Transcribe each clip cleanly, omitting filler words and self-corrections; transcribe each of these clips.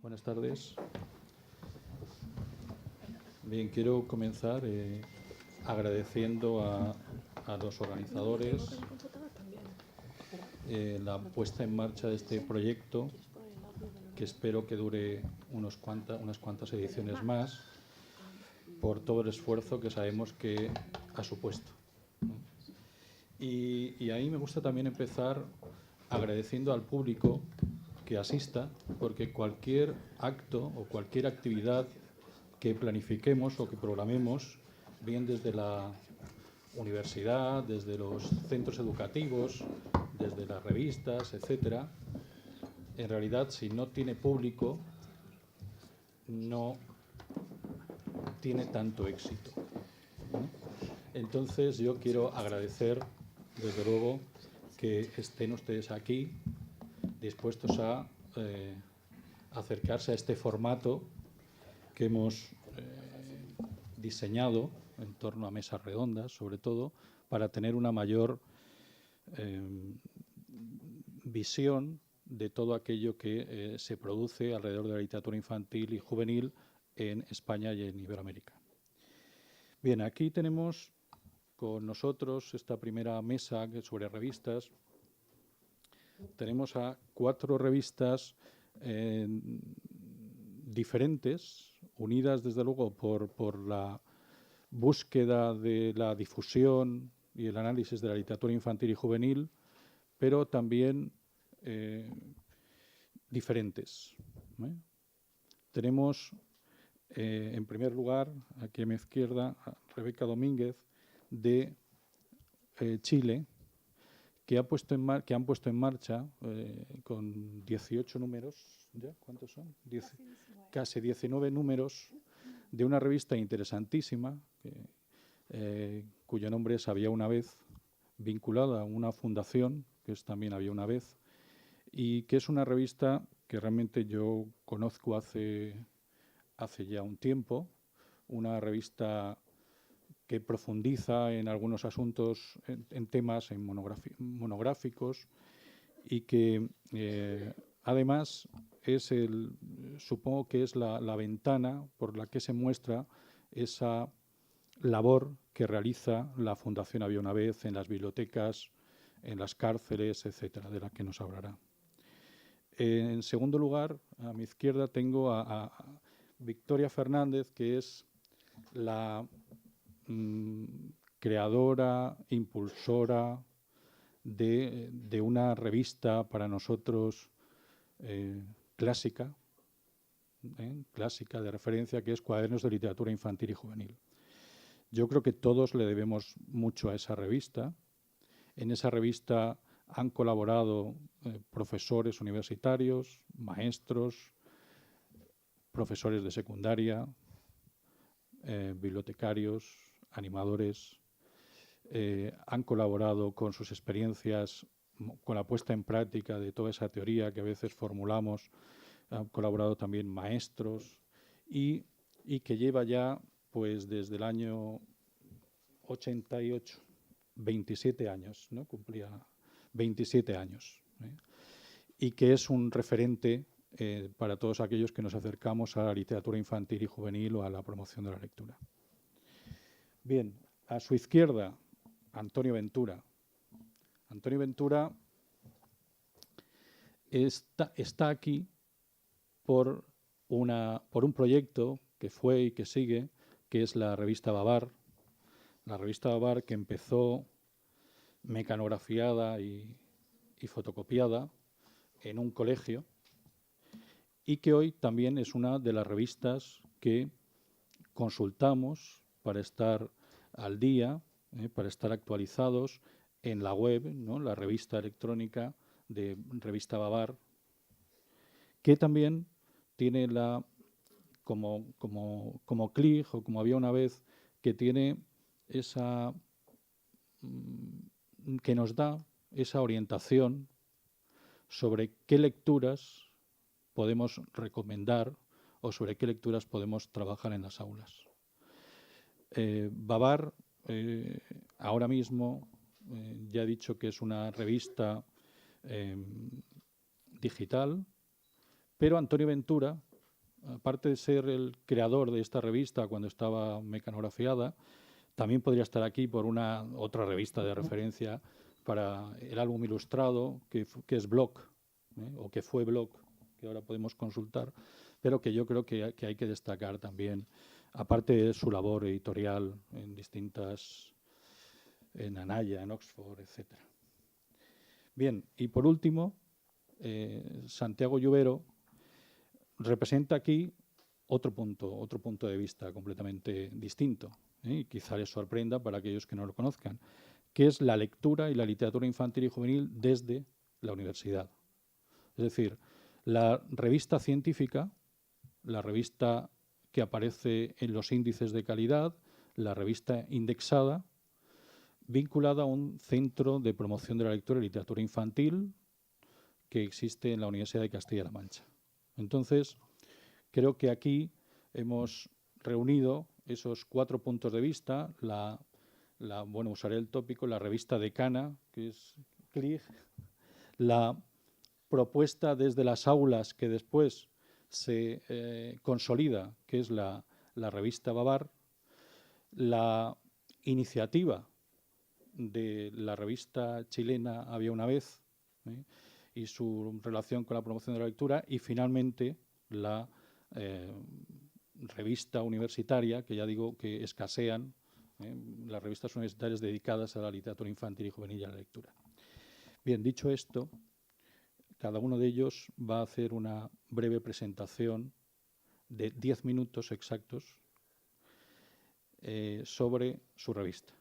Buenas tardes. Bien, quiero comenzar agradeciendo a los organizadores la puesta en marcha de este proyecto, que espero que dure unas cuantas ediciones más, por todo el esfuerzo que sabemos que ha supuesto. Y ahí me gusta también empezar agradeciendo al público que asista, porque cualquier acto o cualquier actividad que planifiquemos o que programemos, bien desde la universidad, desde los centros educativos, desde las revistas, etcétera, en realidad, si no tiene público, no tiene tanto éxito, ¿no? Entonces, yo quiero agradecer, desde luego, que estén ustedes aquí dispuestos a acercarse a este formato que hemos diseñado en torno a mesas redondas, sobre todo, para tener una mayor visión de todo aquello que se produce alrededor de la literatura infantil y juvenil en España y en Iberoamérica. Bien, aquí tenemos con nosotros esta primera mesa sobre revistas. Tenemos a 4 revistas diferentes, unidas desde luego por la búsqueda de la difusión y el análisis de la literatura infantil y juvenil, pero también diferentes, ¿eh? Tenemos, en primer lugar, aquí a mi izquierda, a Rebeca Domínguez, de Chile, que han puesto en marcha con 18 números, ¿ya? ¿Cuántos son? Casi 19 números de una revista interesantísima, cuyo nombre es Había una vez, vinculada a una fundación, que es también Había una vez, y que es una revista que realmente yo conozco hace ya un tiempo, una revista que profundiza en algunos asuntos, en temas monográficos, y que además es supongo que es la ventana por la que se muestra esa labor que realiza la Fundación Había una vez en las bibliotecas, en las cárceles, etcétera, de la que nos hablará. En segundo lugar, a mi izquierda tengo a Victoria Fernández, que es la creadora, impulsora de una revista para nosotros clásica de referencia, que es Cuadernos de Literatura Infantil y Juvenil. Yo creo que todos le debemos mucho a esa revista. En esa revista han colaborado profesores universitarios, maestros, profesores de secundaria, bibliotecarios, animadores. Han colaborado con sus experiencias, con la puesta en práctica de toda esa teoría que a veces formulamos. Han colaborado también maestros y que lleva ya, pues desde el año 88, 27 años, ¿no? Cumplía 27 años, y que es un referente para todos aquellos que nos acercamos a la literatura infantil y juvenil o a la promoción de la lectura. Bien, a su izquierda, Antonio Ventura. Antonio Ventura está aquí por un proyecto que fue y que sigue, que es la revista Babar. La revista Babar, que empezó mecanografiada y fotocopiada en un colegio, y que hoy también es una de las revistas que consultamos para estar al día, para estar actualizados en la web, ¿no? La revista electrónica de Revista Babar, que también tiene como CLIG, o como Había una vez, que tiene esa que nos da esa orientación sobre qué lecturas podemos recomendar o sobre qué lecturas podemos trabajar en las aulas. Babar, ahora mismo, ya he dicho que es una revista digital, pero Antonio Ventura aparte de ser el creador de esta revista cuando estaba mecanografiada, también podría estar aquí por una otra revista de referencia para el álbum ilustrado, que es Block, o que fue Block, que ahora podemos consultar, pero que yo creo que hay que destacar también, aparte de su labor editorial en distintas, en Anaya, en Oxford, etc. Bien, y por último, Santiago Lluvero representa aquí otro punto de vista completamente distinto, y quizá les sorprenda para aquellos que no lo conozcan, que es la lectura y la literatura infantil y juvenil desde la universidad. Es decir, la revista científica, la revista que aparece en los índices de calidad, la revista indexada, vinculada a un centro de promoción de la lectura y literatura infantil que existe en la Universidad de Castilla-La Mancha. Entonces, creo que aquí hemos reunido esos 4 puntos de vista, bueno, usaré el tópico, la revista decana, que es CLIG, la propuesta desde las aulas que después se consolida, que es la revista Babar, la iniciativa de la revista chilena Había una vez, y su relación con la promoción de la lectura, y finalmente la revista universitaria, que ya digo que escasean, las revistas universitarias dedicadas a la literatura infantil y juvenil y a la lectura. Bien, dicho esto, cada uno de ellos va a hacer una breve presentación de 10 minutos exactos sobre su revista.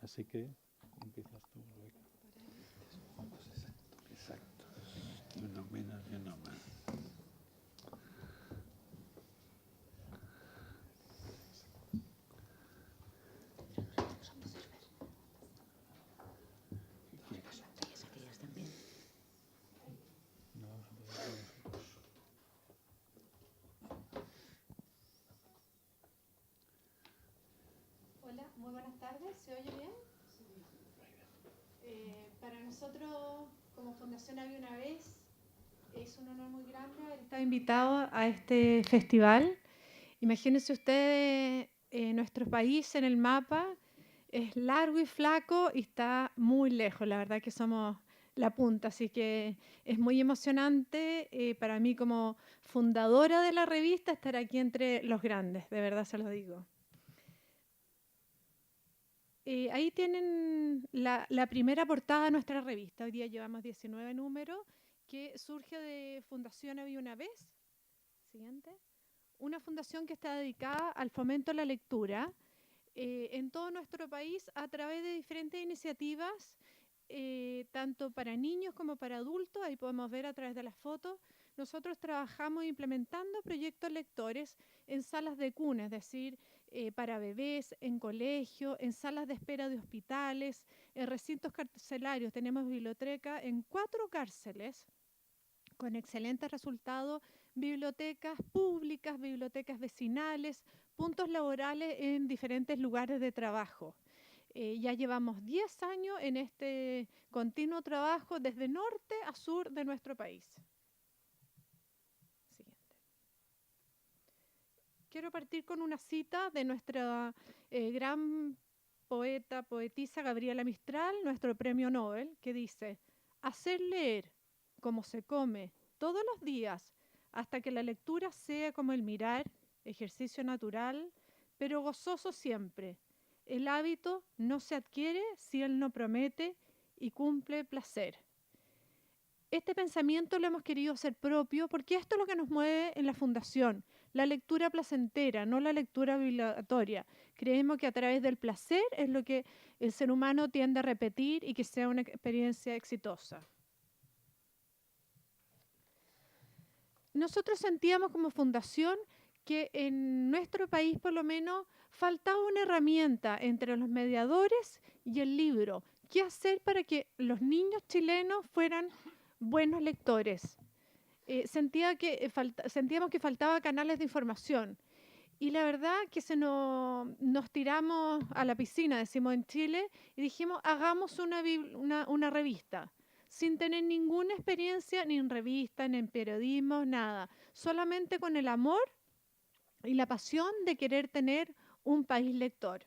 Así que empiezas tú, Rebeca. Exacto. Y uno menos y uno más. Hola, muy buenas tardes. ¿Se oye bien? Para nosotros, como Fundación Había una vez, es un honor muy grande haber estado invitado a este festival. Imagínense ustedes, nuestro país en el mapa es largo y flaco y está muy lejos. La verdad que somos la punta, así que es muy emocionante para mí como fundadora de la revista estar aquí entre los grandes, de verdad se los digo. Ahí tienen la primera portada de nuestra revista. Hoy día llevamos 19 números, que surge de Fundación Había una vez. Siguiente. Una fundación que está dedicada al fomento de la lectura en todo nuestro país a través de diferentes iniciativas, tanto para niños como para adultos. Ahí podemos ver a través de las fotos. Nosotros trabajamos implementando proyectos lectores en salas de cuna, es decir, para bebés, en colegios, en salas de espera de hospitales, en recintos carcelarios. Tenemos biblioteca en 4 cárceles con excelentes resultados, bibliotecas públicas, bibliotecas vecinales, puntos laborales en diferentes lugares de trabajo. Ya llevamos 10 años en este continuo trabajo desde norte a sur de nuestro país. Siguiente. Quiero partir con una cita de nuestra gran poetisa Gabriela Mistral, nuestro premio Nobel, que dice: hacer leer como se come todos los días hasta que la lectura sea como el mirar, ejercicio natural, pero gozoso siempre. El hábito no se adquiere si él no promete y cumple placer. Este pensamiento lo hemos querido hacer propio porque esto es lo que nos mueve en la Fundación, la lectura placentera, no la lectura obligatoria. Creemos que a través del placer es lo que el ser humano tiende a repetir y que sea una experiencia exitosa. Nosotros sentíamos como fundación que en nuestro país por lo menos faltaba una herramienta entre los mediadores y el libro. ¿Qué hacer para que los niños chilenos fueran buenos lectores? Sentíamos que faltaba canales de información. Y la verdad que nos tiramos a la piscina, decimos en Chile, y dijimos, hagamos una revista. sin tener ninguna experiencia ni en revista, ni en periodismo, nada. Solamente con el amor y la pasión de querer tener un país lector.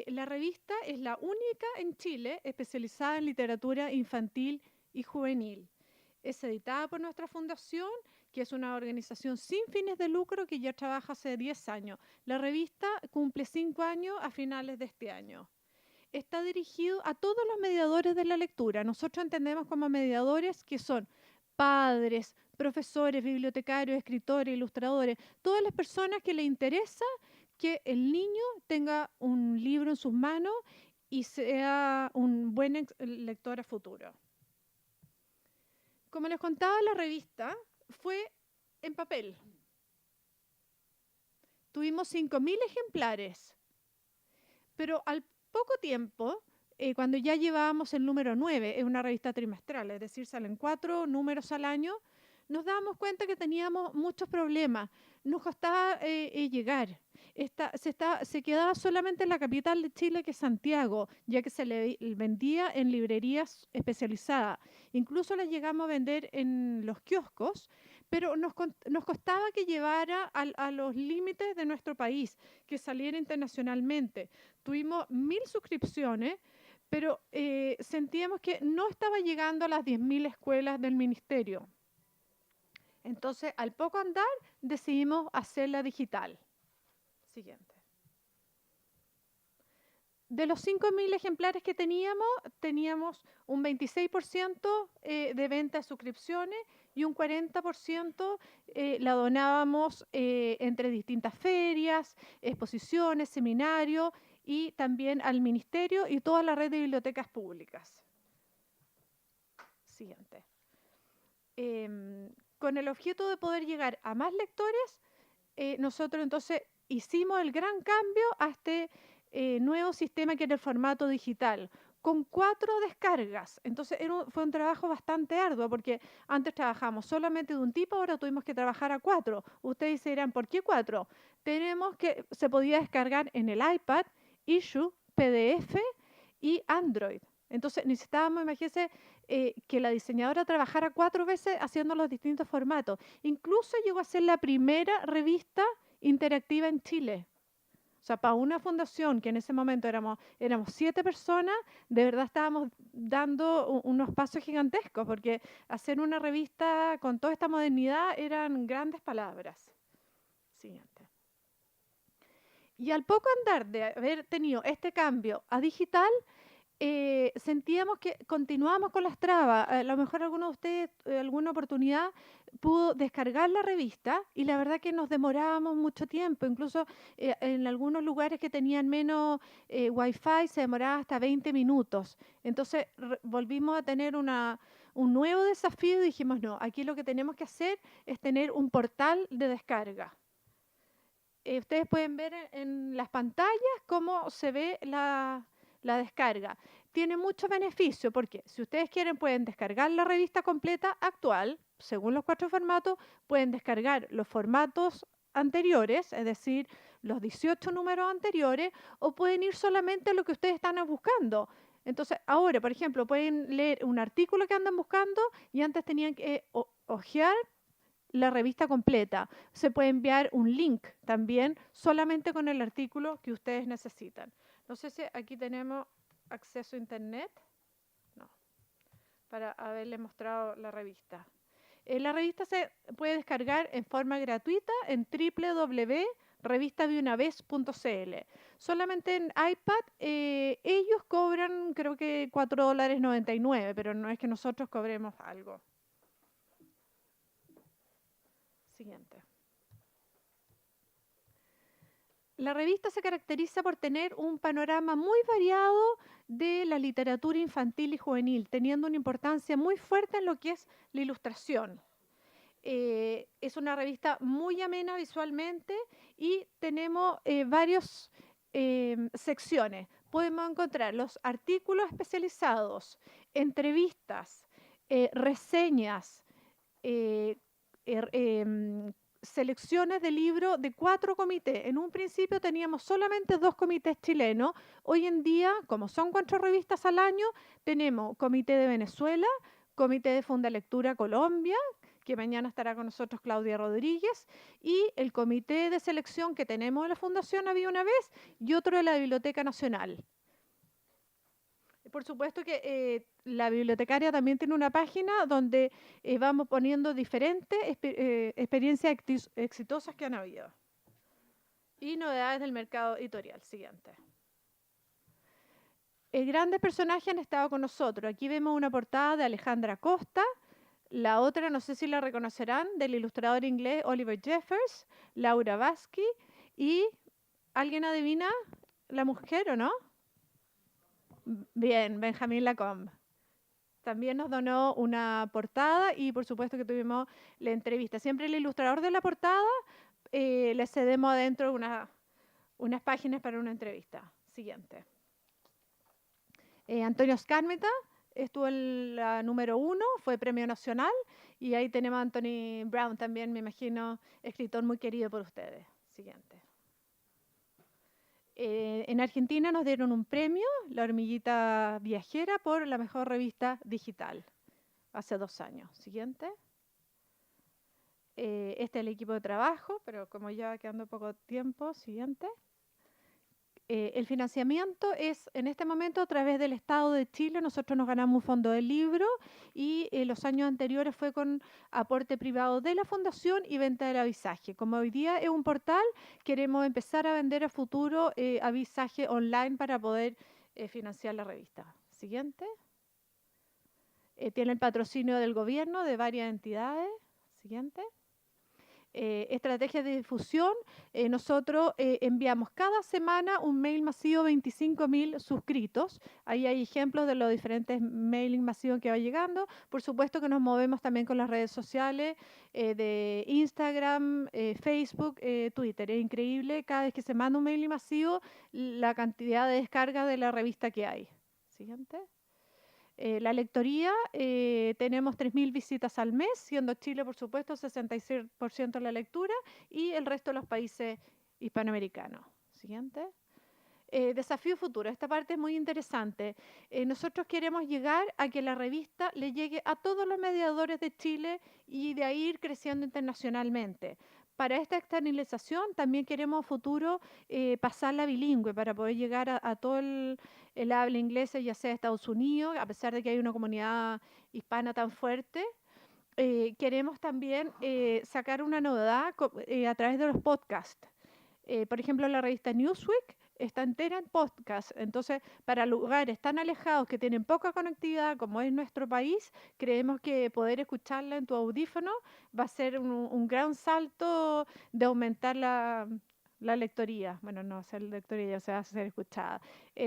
La revista es la única en Chile especializada en literatura infantil y juvenil. Es editada por nuestra fundación, que es una organización sin fines de lucro que ya trabaja hace 10 años. La revista cumple 5 años a finales de este año. Está dirigido a todos los mediadores de la lectura. Nosotros entendemos como mediadores que son padres, profesores, bibliotecarios, escritores, ilustradores, todas las personas que les interesa que el niño tenga un libro en sus manos y sea un buen lector a futuro. Como les contaba, la revista fue en papel. Tuvimos 5.000 ejemplares, pero al poco tiempo, cuando ya llevábamos el número 9, es una revista trimestral, es decir, salen 4 números al año, nos dábamos cuenta que teníamos muchos problemas. Nos costaba llegar. Se quedaba solamente en la capital de Chile, que es Santiago, ya que se le vendía en librerías especializadas. Incluso las llegamos a vender en los kioscos, pero nos costaba que llevara a los límites de nuestro país, que saliera internacionalmente. Tuvimos 1.000 suscripciones, pero sentíamos que no estaba llegando a las 10.000 escuelas del ministerio. Entonces, al poco andar, decidimos hacerla digital. Siguiente. De los 5.000 ejemplares que teníamos un 26% de venta de suscripciones y un 40% la donábamos entre distintas ferias, exposiciones, seminarios y también al ministerio y toda la red de bibliotecas públicas. Siguiente. Con el objeto de poder llegar a más lectores, nosotros entonces hicimos el gran cambio a este nuevo sistema que era el formato digital, con 4 descargas. Entonces fue un trabajo bastante arduo, porque antes trabajábamos solamente de un tipo, ahora tuvimos que trabajar a 4. Ustedes dirán, ¿por qué 4? Se podía descargar en el iPad, Issue, PDF y Android. Entonces necesitábamos, imagínense, que la diseñadora trabajara 4 veces haciendo los distintos formatos. Incluso llegó a ser la primera revista interactiva en Chile. O sea, para una fundación que en ese momento éramos 7 personas, de verdad estábamos dando unos pasos gigantescos, porque hacer una revista con toda esta modernidad eran grandes palabras. Siguiente. Y al poco andar de haber tenido este cambio a digital, sentíamos que continuábamos con las trabas. A lo mejor alguno de ustedes, alguna oportunidad, pudo descargar la revista y la verdad que nos demorábamos mucho tiempo. Incluso en algunos lugares que tenían menos Wi-Fi se demoraba hasta 20 minutos. Entonces volvimos a tener un nuevo desafío y dijimos, no, aquí lo que tenemos que hacer es tener un portal de descarga. Ustedes pueden ver en las pantallas cómo se ve la descarga. Tiene mucho beneficio porque si ustedes quieren pueden descargar la revista completa actual, según los 4 formatos, pueden descargar los formatos anteriores, es decir, los 18 números anteriores, o pueden ir solamente a lo que ustedes están buscando. Entonces, ahora, por ejemplo, pueden leer un artículo que andan buscando y antes tenían que hojear la revista completa. Se puede enviar un link también solamente con el artículo que ustedes necesitan. No sé si aquí tenemos acceso a internet. No, para haberles mostrado la revista. La revista se puede descargar en forma gratuita en www.revistadeunavez.cl. Solamente en iPad ellos cobran creo que $4.99, pero no es que nosotros cobremos algo. Siguiente. La revista se caracteriza por tener un panorama muy variado de la literatura infantil y juvenil, teniendo una importancia muy fuerte en lo que es la ilustración. Es una revista muy amena visualmente y tenemos varias secciones. Podemos encontrar los artículos especializados, entrevistas, reseñas, selecciones de libros de 4 comités. En un principio teníamos solamente 2 comités chilenos. Hoy en día, como son 4 revistas al año, tenemos Comité de Venezuela, Comité de Fundalectura Colombia, que mañana estará con nosotros Claudia Rodríguez, y el comité de selección que tenemos de la Fundación Había una vez, y otro de la Biblioteca Nacional. Por supuesto que la bibliotecaria también tiene una página donde vamos poniendo diferentes experiencias exitosas que han habido. Y novedades del mercado editorial. Siguiente. Grandes personajes han estado con nosotros. Aquí vemos una portada de Alejandra Costa. La otra, no sé si la reconocerán, del ilustrador inglés Oliver Jeffers, Laura Basky. Y, ¿alguien adivina la mujer o no? Bien, Benjamín Lacombe. También nos donó una portada y por supuesto que tuvimos la entrevista. Siempre el ilustrador de la portada le cedemos adentro unas páginas para una entrevista. Siguiente. Antonio Skármeta estuvo en la número 1, fue premio nacional. Y ahí tenemos a Anthony Brown también, me imagino, escritor muy querido por ustedes. Siguiente. En Argentina nos dieron un premio, La Hormiguita Viajera, por la mejor revista digital, hace 2 años. Siguiente. Este es el equipo de trabajo, pero como ya quedando poco tiempo, siguiente. El financiamiento es, en este momento, a través del Estado de Chile. Nosotros nos ganamos un fondo del libro y los años anteriores fue con aporte privado de la Fundación y venta del avisaje. Como hoy día es un portal, queremos empezar a vender a futuro avisaje online para poder financiar la revista. Siguiente. Tiene el patrocinio del gobierno de varias entidades. Siguiente. Estrategias de difusión, nosotros enviamos cada semana un mail masivo, 25.000 suscritos. Ahí hay ejemplos de los diferentes mailing masivos que va llegando. Por supuesto que nos movemos también con las redes sociales de Instagram, Facebook, Twitter. Es increíble, cada vez que se manda un mailing masivo, la cantidad de descargas de la revista que hay. Siguiente. La lectoría, tenemos 3.000 visitas al mes, siendo Chile, por supuesto, 66% de la lectura y el resto de los países hispanoamericanos. Siguiente. Desafío futuro. Esta parte es muy interesante. Nosotros queremos llegar a que la revista le llegue a todos los mediadores de Chile y de ahí ir creciendo internacionalmente. Para esta externalización también queremos futuro pasarla bilingüe para poder llegar a todo el habla inglesa, ya sea de Estados Unidos, a pesar de que hay una comunidad hispana tan fuerte. Queremos también sacar una novedad a través de los podcasts. Por ejemplo, la revista Newsweek está entera en podcast. Entonces, para lugares tan alejados que tienen poca conectividad como es nuestro país, creemos que poder escucharla en tu audífono va a ser un gran salto de aumentar la lectoría. Bueno, no hacer lectoría, ya se va a ser escuchada.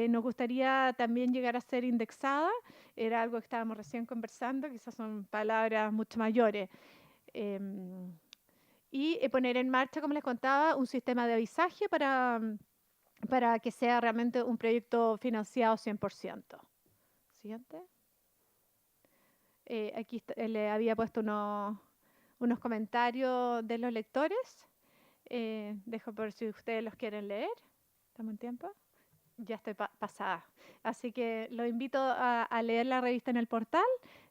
Nos gustaría también llegar a ser indexada. Era algo que estábamos recién conversando, quizás son palabras mucho mayores. Y poner en marcha, como les contaba, un sistema de avisaje para que sea realmente un proyecto financiado 100%. Siguiente. Aquí le había puesto unos comentarios de los lectores. Dejo por si ustedes los quieren leer. ¿Estamos en tiempo? Ya estoy pasada. Así que los invito a leer la revista en el portal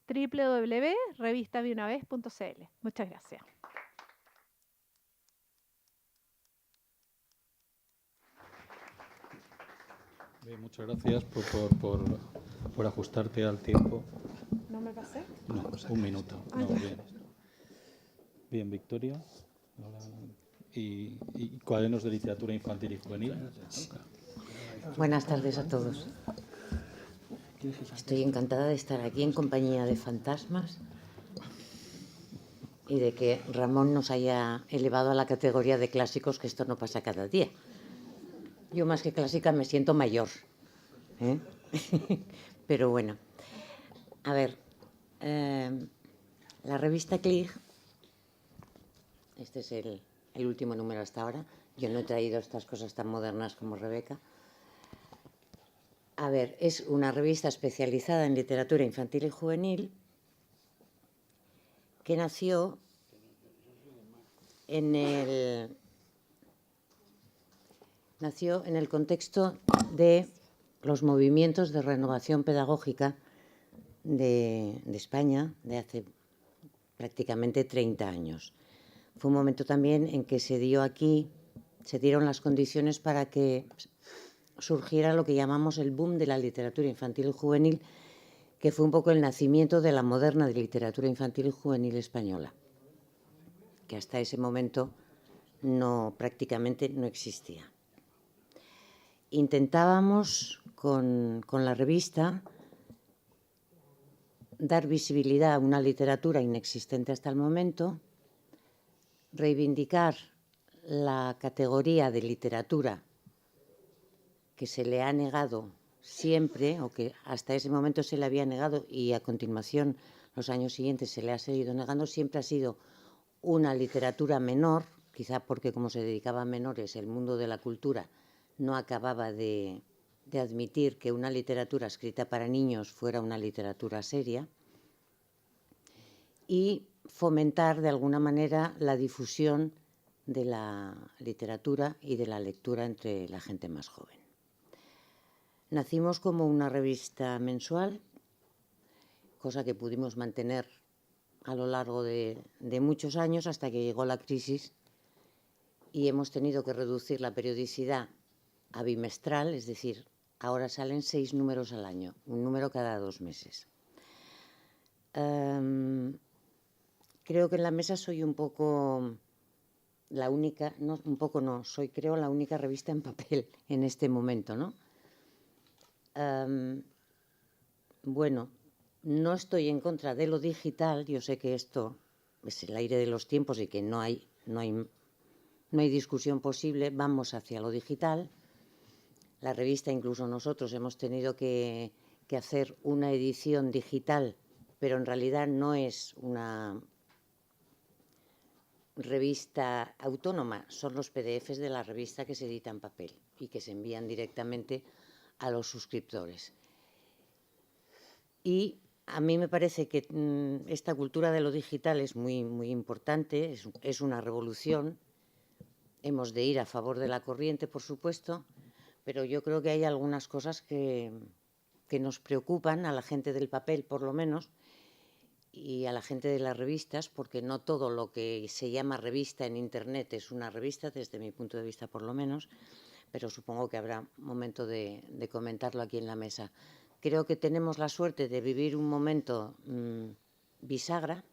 www.revistadeunavez.cl. Muchas gracias. Bien, muchas gracias por ajustarte al tiempo. ¿No me pasé? No, un minuto. No, bien, Victoria. ¿Y cuadernos de literatura infantil y juvenil? Buenas tardes a todos. Estoy encantada de estar aquí en compañía de fantasmas y de que Ramón nos haya elevado a la categoría de clásicos, que esto no pasa cada día. Yo más que clásica me siento mayor, ¿eh? Pero bueno, a ver, la revista Click, este es el último número hasta ahora. Yo no he traído estas cosas tan modernas como Rebeca. A ver, es una revista especializada en literatura infantil y juvenil que nació nació en el contexto de los movimientos de renovación pedagógica de España de hace prácticamente 30 años. Fue un momento también en que se dieron las condiciones para que surgiera lo que llamamos el boom de la literatura infantil y juvenil, que fue un poco el nacimiento de la moderna literatura infantil y juvenil española, que hasta ese momento prácticamente no existía. Intentábamos con la revista dar visibilidad a una literatura inexistente hasta el momento, reivindicar la categoría de literatura que se le ha negado siempre, o que hasta ese momento se le había negado y a continuación los años siguientes se le ha seguido negando, siempre ha sido una literatura menor, quizá porque como se dedicaba a menores, el mundo de la cultura no acababa de admitir que una literatura escrita para niños fuera una literatura seria, y fomentar de alguna manera la difusión de la literatura y de la lectura entre la gente más joven. Nacimos como una revista mensual, cosa que pudimos mantener a lo largo de muchos años hasta que llegó la crisis y hemos tenido que reducir la periodicidad a bimestral, es decir, ahora salen 6 números al año, un número cada 2 meses. Creo que en la mesa soy un poco la única, no, un poco no, soy creo la única revista en papel en este momento, ¿no? Bueno, no estoy en contra de lo digital, yo sé que esto es el aire de los tiempos y que no hay discusión posible, vamos hacia lo digital. La revista, incluso nosotros, hemos tenido que hacer una edición digital, pero en realidad no es una revista autónoma, son los PDFs de la revista que se edita en papel y que se envían directamente a los suscriptores. Y a mí me parece que esta cultura de lo digital es muy, muy importante, es una revolución. Hemos de ir a favor de la corriente, por supuesto, pero yo creo que hay algunas cosas que nos preocupan, a la gente del papel por lo menos, y a la gente de las revistas, porque no todo lo que se llama revista en Internet es una revista, desde mi punto de vista por lo menos, pero supongo que habrá momento de comentarlo aquí en la mesa. Creo que tenemos la suerte de vivir un momento bisagra.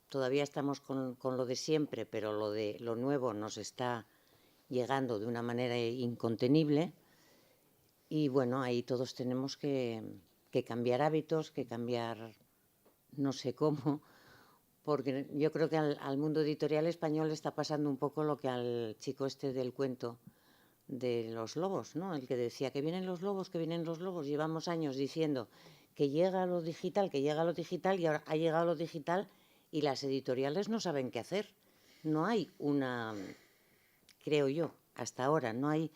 Todavía estamos con lo de siempre, pero lo nuevo nos está llegando de una manera incontenible. Y bueno, ahí todos tenemos que cambiar hábitos, que cambiar no sé cómo, porque yo creo que al mundo editorial español le está pasando un poco lo que al chico este del cuento de los lobos, ¿no? El que decía que vienen los lobos, que vienen los lobos. Llevamos años diciendo que llega lo digital, que llega lo digital, y ahora ha llegado lo digital y las editoriales no saben qué hacer. No hay creo yo, hasta ahora, no hay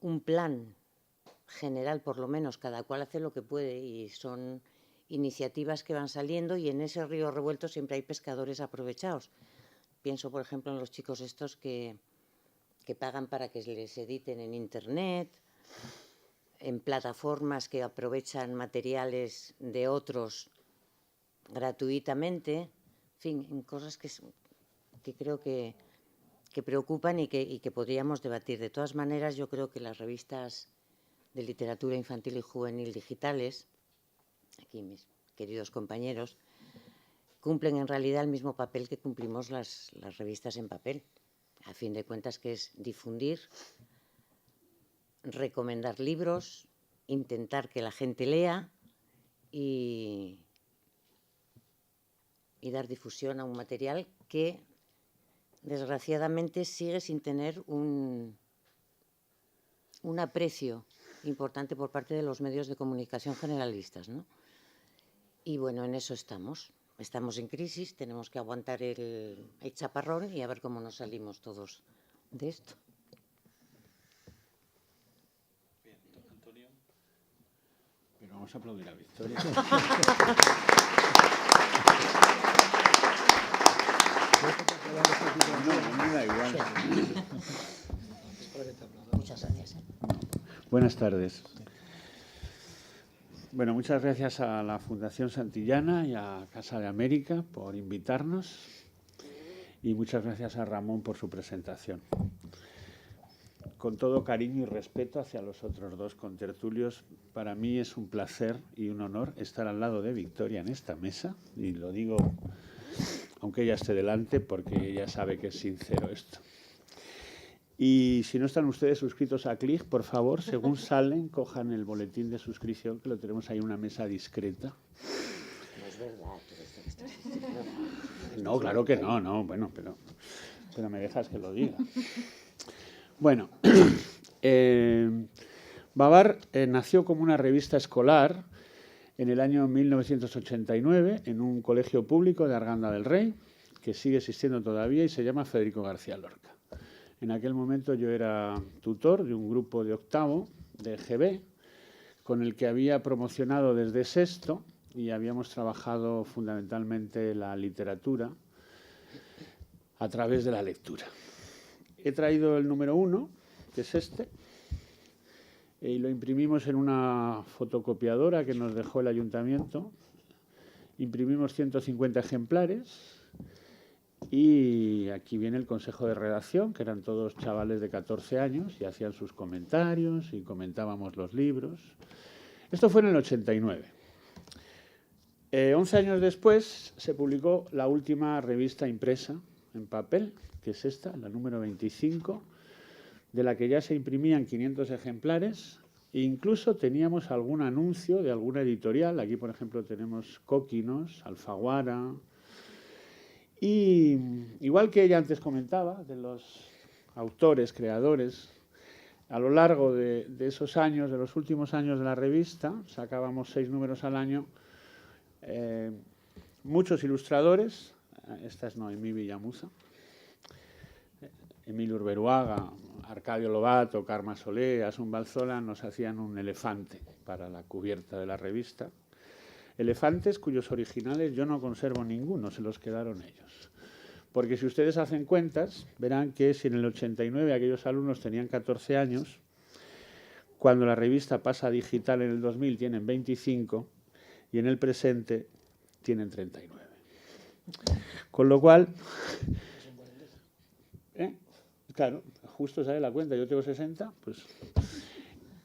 un plan general, por lo menos, cada cual hace lo que puede y son iniciativas que van saliendo y en ese río revuelto siempre hay pescadores aprovechados. Pienso, por ejemplo, en los chicos estos que pagan para que les editen en Internet, en plataformas que aprovechan materiales de otros gratuitamente, en fin, en cosas que creo que preocupan y que podríamos debatir. De todas maneras, yo creo que las revistas de literatura infantil y juvenil digitales, aquí mis queridos compañeros, cumplen en realidad el mismo papel que cumplimos las revistas en papel. A fin de cuentas, que es difundir, recomendar libros, intentar que la gente lea y dar difusión a un material que, desgraciadamente, sigue sin tener un aprecio importante por parte de los medios de comunicación generalistas, ¿no? Y bueno, en eso estamos. Estamos en crisis, tenemos que aguantar el chaparrón y a ver cómo nos salimos todos de esto. Bien, Antonio. Pero vamos a aplaudir a Victoria. No, me da igual. Muchas gracias. Buenas tardes. Bueno, muchas gracias a la Fundación Santillana y a Casa de América por invitarnos y muchas gracias a Ramón por su presentación. Con todo cariño y respeto hacia los otros dos contertulios, para mí es un placer y un honor estar al lado de Victoria en esta mesa, y lo digo aunque ella esté delante porque ella sabe que es sincero esto. Y si no están ustedes suscritos a CLIG, por favor, según salen, cojan el boletín de suscripción, que lo tenemos ahí en una mesa discreta. No es verdad todo esto que estás diciendo. No, claro que no, bueno, pero me dejas que lo diga. Bueno, Babar nació como una revista escolar en el año 1989 en un colegio público de Arganda del Rey, que sigue existiendo todavía y se llama Federico García Lorca. En aquel momento yo era tutor de un grupo de octavo de GB, con el que había promocionado desde sexto y habíamos trabajado fundamentalmente la literatura a través de la lectura. He traído el número 1, que es este, y lo imprimimos en una fotocopiadora que nos dejó el ayuntamiento. Imprimimos 150 ejemplares y aquí viene el consejo de redacción, que eran todos chavales de 14 años y hacían sus comentarios y comentábamos los libros. Esto fue en el 89. 11 años después se publicó la última revista impresa en papel, que es esta, la número 25, de la que ya se imprimían 500 ejemplares e incluso teníamos algún anuncio de alguna editorial. Aquí, por ejemplo, tenemos Coquinos, Alfaguara. Y igual que ella antes comentaba, de los autores, creadores, a lo largo de esos años, de los últimos años de la revista, sacábamos 6 números al año, muchos ilustradores. Esta es Noemí Villamuza, Emilio Urberuaga, Arcadio Lobato, Carma Solé, Asun Balzola nos hacían un elefante para la cubierta de la revista. Elefantes cuyos originales yo no conservo ninguno, se los quedaron ellos. Porque si ustedes hacen cuentas, verán que si en el 89 aquellos alumnos tenían 14 años, cuando la revista pasa a digital en el 2000 tienen 25 y en el presente tienen 39. Con lo cual, claro, justo sale la cuenta, yo tengo 60, pues...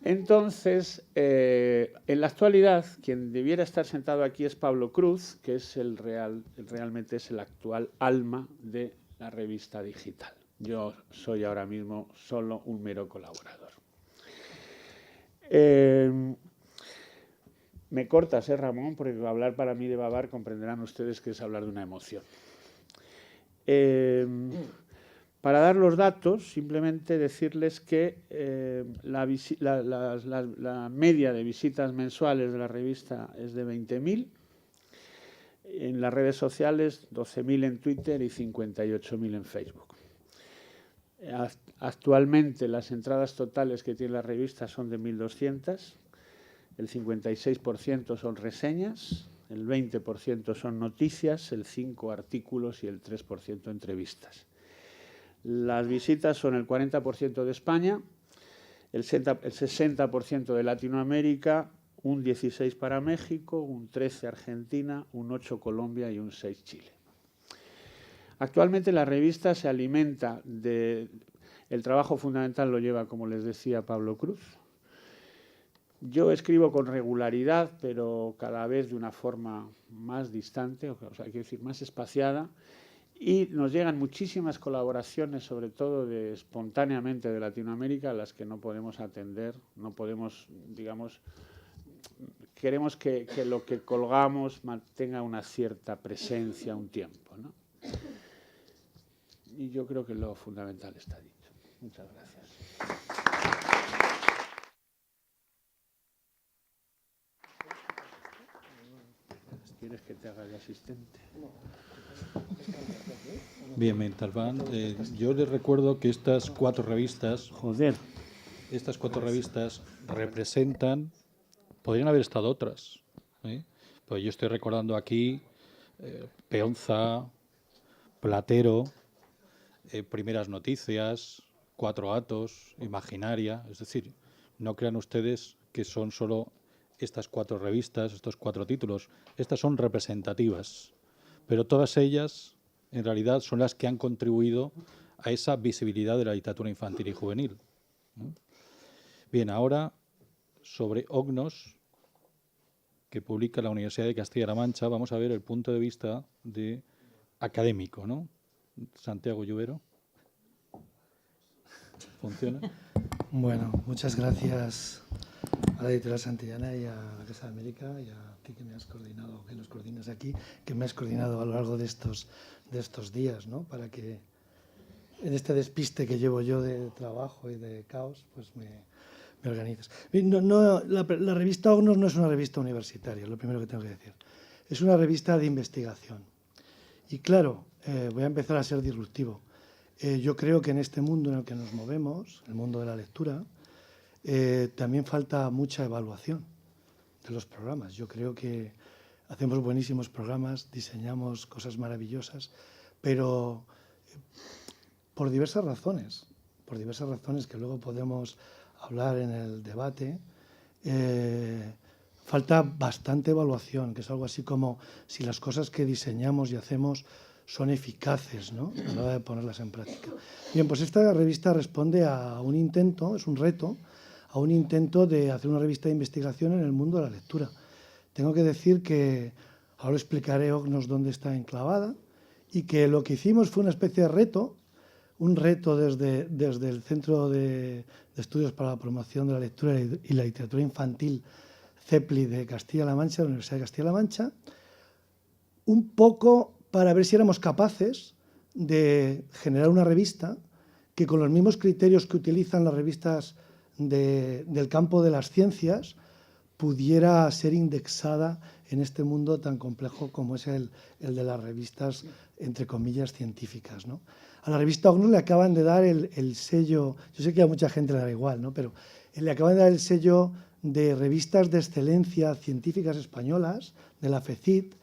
Entonces, en la actualidad, quien debiera estar sentado aquí es Pablo Cruz, que es realmente es el actual alma de la revista digital. Yo soy ahora mismo solo un mero colaborador. Me cortas, Ramón, porque hablar para mí de Babar comprenderán ustedes que es hablar de una emoción. Para dar los datos, simplemente decirles que la media de visitas mensuales de la revista es de 20.000. En las redes sociales, 12.000 en Twitter y 58.000 en Facebook. Actualmente las entradas totales que tiene la revista son de 1.200. El 56% son reseñas, el 20% son noticias, el 5% artículos y el 3% entrevistas. Las visitas son el 40% de España, el 60% de Latinoamérica, un 16% para México, un 13% Argentina, un 8% Colombia y un 6% Chile. Actualmente la revista se alimenta de... El trabajo fundamental lo lleva, como les decía, Pablo Cruz. Yo escribo con regularidad, pero cada vez de una forma más distante, o sea, quiero decir, más espaciada. Y nos llegan muchísimas colaboraciones, sobre todo espontáneamente de Latinoamérica, a las que no podemos atender, no podemos, digamos, queremos que lo que colgamos mantenga una cierta presencia un tiempo, ¿no? Y yo creo que lo fundamental está dicho. Muchas gracias. ¿Quieres que te haga de asistente? Bien, mientras van, yo les recuerdo que estas 4 revistas, representan, podrían haber estado otras, ¿eh? Pues yo estoy recordando aquí Peonza, Platero, primeras noticias, 4 atos, Imaginaria. Es decir, no crean ustedes que son solo estas 4 revistas, estos 4 títulos. Estas son representativas, pero todas ellas en realidad son las que han contribuido a esa visibilidad de la literatura infantil y juvenil. Bien, ahora sobre Ognos, que publica la Universidad de Castilla-La Mancha, vamos a ver el punto de vista de académico, ¿no? Santiago Lluvero. ¿Funciona? Bueno, muchas gracias a la editorial Santillana y a la Casa de América y a ti que me has coordinado, que nos coordinas aquí, que me has coordinado a lo largo de estos días, ¿no? Para que en este despiste que llevo yo de trabajo y de caos, pues me organizas. La revista Ognos no es una revista universitaria, es lo primero que tengo que decir. Es una revista de investigación. Y claro, voy a empezar a ser disruptivo. Yo creo que en este mundo en el que nos movemos, el mundo de la lectura, también falta mucha evaluación de los programas. Yo creo que hacemos buenísimos programas, diseñamos cosas maravillosas, pero por diversas razones que luego podemos hablar en el debate, falta bastante evaluación, que es algo así como si las cosas que diseñamos y hacemos son eficaces, ¿no?, a la hora de ponerlas en práctica. Bien, pues esta revista responde a un intento, es un reto, a un intento de hacer una revista de investigación en el mundo de la lectura. Tengo que decir que, ahora explicaré Ognos dónde está enclavada, y que lo que hicimos fue una especie de reto, un reto desde el Centro de Estudios para la Promoción de la Lectura y la Literatura Infantil, CEPLI de Castilla-La Mancha, de la Universidad de Castilla-La Mancha, un poco para ver si éramos capaces de generar una revista que con los mismos criterios que utilizan las revistas del campo de las ciencias pudiera ser indexada en este mundo tan complejo como es el de las revistas, entre comillas, científicas, ¿no? A la revista Ognos le acaban de dar el sello, yo sé que a mucha gente le da igual, ¿no?, pero le acaban de dar el sello de revistas de excelencia científicas españolas, de la FECIT,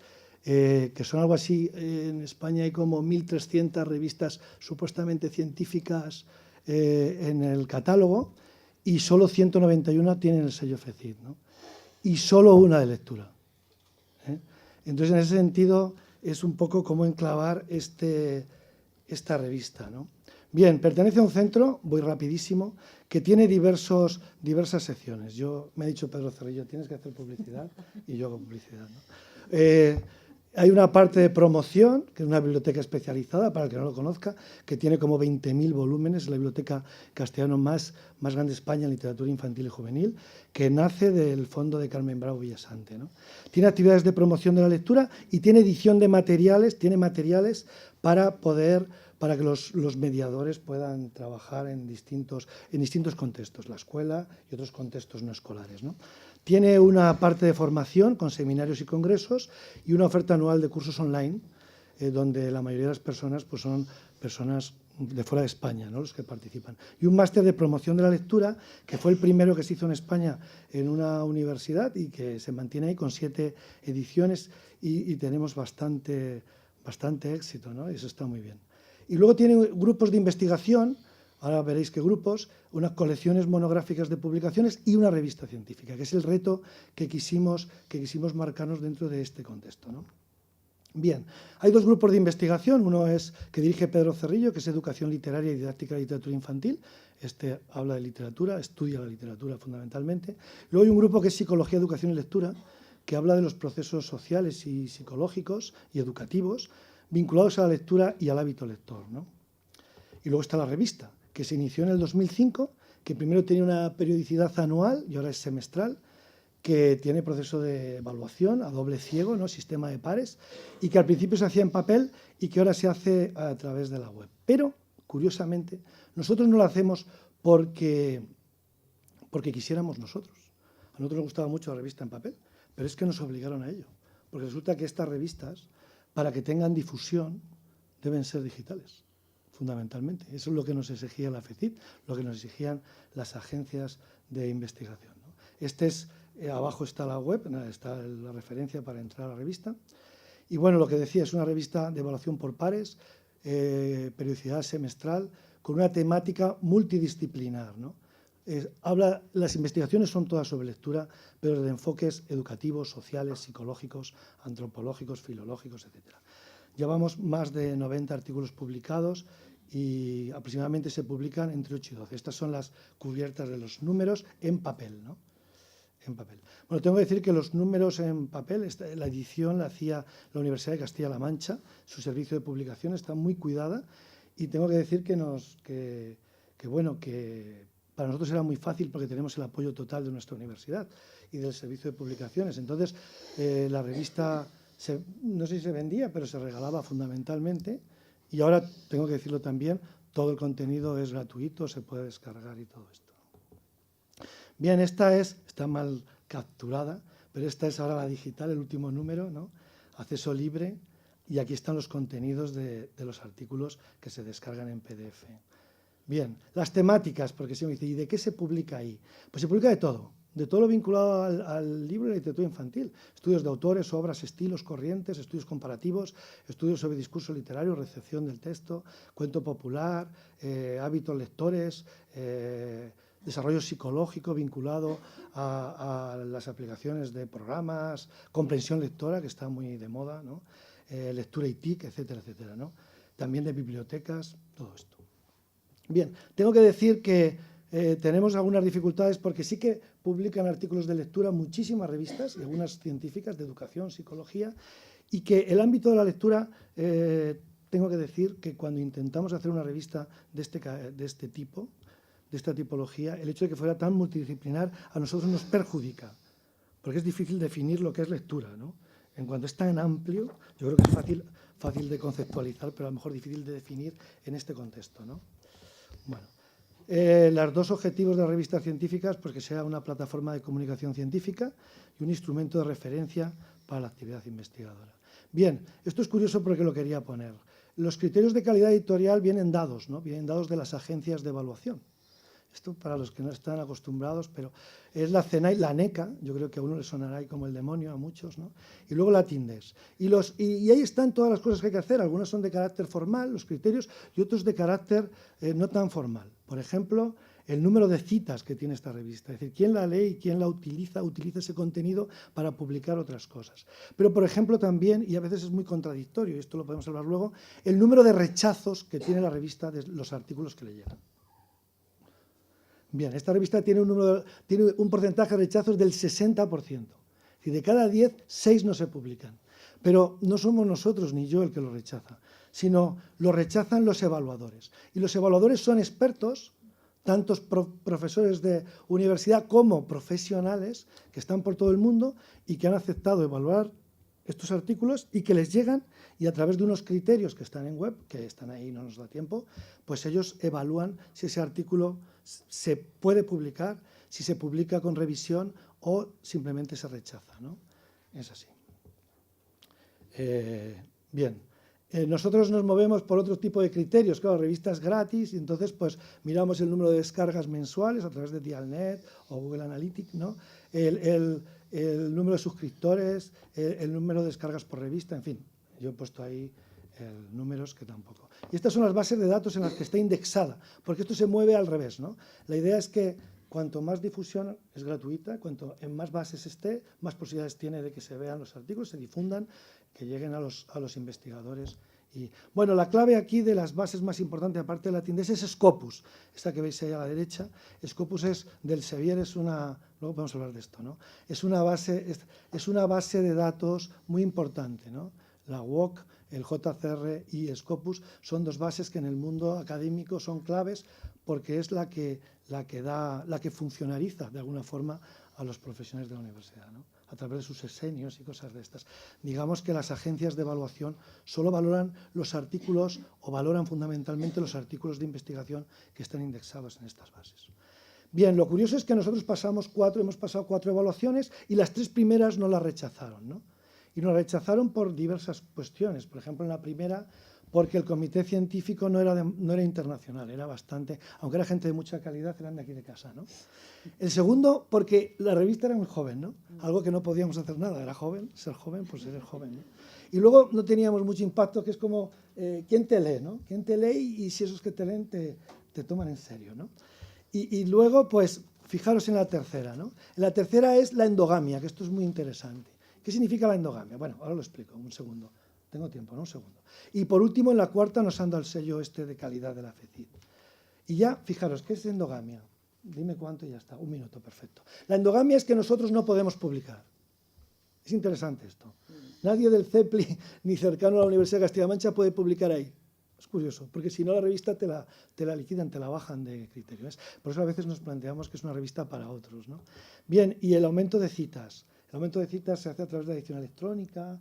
que son algo así. En España hay como 1.300 revistas supuestamente científicas en el catálogo, y solo 191 tienen el sello FECIT, ¿no?, y solo una de lectura. Entonces, en ese sentido, es un poco como enclavar esta revista, ¿no? Bien, pertenece a un centro, voy rapidísimo, que tiene diversas secciones. Me ha dicho Pedro Cerrillo, tienes que hacer publicidad, y yo hago publicidad, ¿no? Hay una parte de promoción, que es una biblioteca especializada, para el que no lo conozca, que tiene como 20.000 volúmenes, es la biblioteca castellana más grande de España en literatura infantil y juvenil, que nace del fondo de Carmen Bravo Villasante, ¿no? Tiene actividades de promoción de la lectura y tiene edición de materiales, tiene materiales para que los mediadores puedan trabajar en distintos contextos, la escuela y otros contextos no escolares, ¿no? Tiene una parte de formación con seminarios y congresos y una oferta anual de cursos online, donde la mayoría de las personas pues, son personas de fuera de España, ¿no?, los que participan. Y un máster de promoción de la lectura, que fue el primero que se hizo en España en una universidad y que se mantiene ahí con 7 ediciones y tenemos bastante éxito, ¿no?, y eso está muy bien. Y luego tiene grupos de investigación, ahora veréis qué grupos, unas colecciones monográficas de publicaciones y una revista científica, que es el reto que quisimos marcarnos dentro de este contexto, ¿no? Bien, hay 2 grupos de investigación, uno es que dirige Pedro Cerrillo, que es Educación Literaria y Didáctica de Literatura Infantil, este habla de literatura, estudia la literatura fundamentalmente. Luego hay un grupo que es Psicología, Educación y Lectura, que habla de los procesos sociales y psicológicos y educativos vinculados a la lectura y al hábito lector, ¿no? Y luego está la revista, que se inició en el 2005, que primero tenía una periodicidad anual y ahora es semestral, que tiene proceso de evaluación a doble ciego, ¿no?, sistema de pares, y que al principio se hacía en papel y que ahora se hace a través de la web. Pero, curiosamente, nosotros no lo hacemos porque quisiéramos nosotros. A nosotros nos gustaba mucho la revista en papel, pero es que nos obligaron a ello, porque resulta que estas revistas, para que tengan difusión, deben ser digitales, fundamentalmente. Eso es lo que nos exigía la FECIT, lo que nos exigían las agencias de investigación, ¿no? Abajo está la web, está la referencia para entrar a la revista. Y bueno, lo que decía, es una revista de evaluación por pares, periodicidad semestral, con una temática multidisciplinar, ¿no? Las investigaciones son todas sobre lectura, pero de enfoques educativos, sociales, psicológicos, antropológicos, filológicos, etc. Llevamos más de 90 artículos publicados y aproximadamente se publican entre 8 y 12. Estas son las cubiertas de los números en papel, ¿no? En papel. Bueno, tengo que decir que los números en papel, la edición la hacía la Universidad de Castilla-La Mancha, su servicio de publicación está muy cuidada y tengo que decir que para nosotros era muy fácil porque tenemos el apoyo total de nuestra universidad y del servicio de publicaciones. Entonces, la revista, no sé si se vendía, pero se regalaba fundamentalmente. Y ahora, tengo que decirlo también, todo el contenido es gratuito, se puede descargar y todo esto. Bien, está mal capturada, pero esta es ahora la digital, el último número, ¿no? Acceso libre, y aquí están los contenidos de los artículos que se descargan en PDF. Bien, las temáticas, porque se me dice, ¿y de qué se publica ahí? Pues se publica de todo lo vinculado al libro y la literatura infantil. Estudios de autores, obras, estilos, corrientes, estudios comparativos, estudios sobre discurso literario, recepción del texto, cuento popular, hábitos lectores, desarrollo psicológico vinculado a las aplicaciones de programas, comprensión lectora, que está muy de moda, ¿no? Lectura y TIC, etcétera, etcétera, ¿no? También de bibliotecas, todo esto. Bien, tengo que decir que tenemos algunas dificultades porque sí que publican artículos de lectura muchísimas revistas, y algunas científicas de educación, psicología, y que el ámbito de la lectura, tengo que decir que cuando intentamos hacer una revista de este tipo, de esta tipología, el hecho de que fuera tan multidisciplinar a nosotros nos perjudica, porque es difícil definir lo que es lectura, ¿no? En cuanto es tan amplio, yo creo que es fácil de conceptualizar, pero a lo mejor difícil de definir en este contexto, ¿no? Bueno, los dos objetivos de las revistas científicas, pues que sea una plataforma de comunicación científica y un instrumento de referencia para la actividad investigadora. Bien, esto es curioso porque lo quería poner. Los criterios de calidad editorial vienen dados, ¿no? Vienen dados de las agencias de evaluación. Esto para los que no están acostumbrados, pero es la CENAI, la NECA, yo creo que a uno le sonará ahí como el demonio, a muchos, ¿no? Y luego la TINDES. Y ahí están todas las cosas que hay que hacer. Algunas son de carácter formal, los criterios, y otros de carácter no tan formal. Por ejemplo, el número de citas que tiene esta revista. Es decir, quién la lee y quién la utiliza ese contenido para publicar otras cosas. Pero, por ejemplo, también, y a veces es muy contradictorio, y esto lo podemos hablar luego, el número de rechazos que tiene la revista de los artículos que le llegan. Bien, esta revista tiene un porcentaje de rechazos del 60%. Y de cada 10, 6 no se publican. Pero no somos nosotros ni yo el que lo rechaza, sino lo rechazan los evaluadores. Y los evaluadores son expertos, tantos profesores de universidad como profesionales, que están por todo el mundo y que han aceptado evaluar estos artículos y que les llegan, y a través de unos criterios que están en web, que están ahí, no nos da tiempo, pues ellos evalúan si ese artículo se puede publicar, si se publica con revisión o simplemente se rechaza, ¿no? Es así. Bien, nosotros nos movemos por otro tipo de criterios, claro, revistas gratis, y entonces pues miramos el número de descargas mensuales a través de Dialnet o Google Analytics, ¿no? El número de suscriptores, el número de descargas por revista, en fin, yo he puesto ahí números que tampoco. Y estas son las bases de datos en las que está indexada, porque esto se mueve al revés, ¿no? La idea es que cuanto más difusión es gratuita, cuanto en más bases esté, más posibilidades tiene de que se vean los artículos, se difundan, que lleguen a los investigadores. Y, bueno, la clave aquí de las bases más importantes, aparte de la TINDES, es Scopus, esta que veis ahí a la derecha. Scopus es del Elsevier, luego podemos hablar de esto, ¿no? Es una base de datos muy importante, ¿no? La WOC, el JCR y Scopus son dos bases que en el mundo académico son claves porque es la que funcionariza de alguna forma a los profesionales de la universidad, ¿no? A través de sus esenios y cosas de estas. Digamos que las agencias de evaluación solo valoran los artículos o valoran fundamentalmente los artículos de investigación que están indexados en estas bases. Bien, lo curioso es que nosotros hemos pasado 4 evaluaciones y las 3 primeras no las rechazaron, ¿no? Y nos rechazaron por diversas cuestiones. Por ejemplo, en la primera, porque el comité científico no era internacional, era bastante, aunque era gente de mucha calidad, eran de aquí de casa, ¿no? El segundo, porque la revista era muy joven, ¿no? Algo que no podíamos hacer nada, era joven, ser joven, pues eres joven, ¿no? Y luego no teníamos mucho impacto, que es como ¿quién te lee, no? ¿Quién te lee y si esos que te leen te toman en serio, ¿no? Y luego, pues, fijaros en la tercera, ¿no? La tercera es la endogamia, que esto es muy interesante. ¿Qué significa la endogamia? Bueno, ahora lo explico, un segundo. Tengo tiempo, ¿no? Un segundo. Y por último, en la cuarta nos han dado el sello este de calidad de la FECID. Y ya, fijaros, ¿qué es endogamia? Dime cuánto y ya está, 1 minuto, perfecto. La endogamia es que nosotros no podemos publicar. Es interesante esto. Nadie del CEPLI ni cercano a la Universidad de Castilla-La Mancha puede publicar ahí. Es curioso, porque si no la revista te la liquidan, te la bajan de criterio. Por eso a veces nos planteamos que es una revista para otros, ¿no? Bien, y el aumento de citas. El aumento de citas se hace a través de la edición electrónica,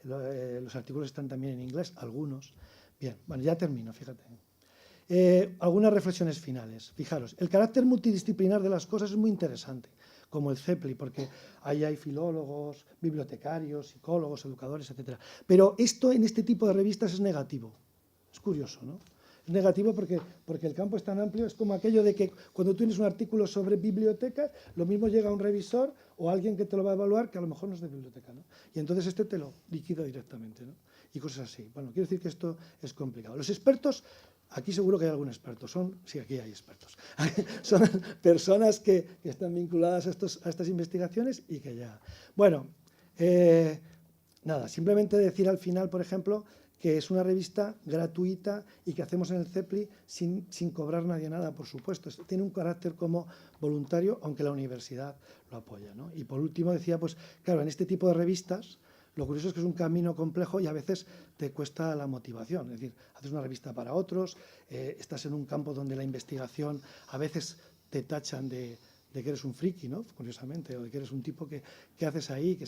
los artículos están también en inglés, algunos. Bien, bueno, ya termino, fíjate. Algunas reflexiones finales. Fijaros, el carácter multidisciplinar de las cosas es muy interesante, como el CEPLI, porque ahí hay filólogos, bibliotecarios, psicólogos, educadores, etc. Pero esto en este tipo de revistas es negativo. Es curioso, ¿no? Es negativo porque el campo es tan amplio, es como aquello de que cuando tienes un artículo sobre bibliotecas, lo mismo llega un revisor o alguien que te lo va a evaluar que a lo mejor no es de biblioteca, ¿no? Y entonces este te lo liquida directamente, ¿no? Y cosas así. Bueno, quiero decir que esto es complicado. Los expertos, aquí seguro que hay algún experto, sí, aquí hay expertos. Son personas que están vinculadas a estas investigaciones y que ya... Bueno, nada, simplemente decir al final, por ejemplo, que es una revista gratuita y que hacemos en el CEPLI sin cobrar nadie nada, por supuesto. Tiene un carácter como voluntario, aunque la universidad lo apoya, ¿no? Y por último decía, pues claro, en este tipo de revistas, lo curioso es que es un camino complejo y a veces te cuesta la motivación. Es decir, haces una revista para otros, estás en un campo donde la investigación a veces te tachan de que eres un friki, ¿no? Curiosamente, o de que eres un tipo que haces ahí.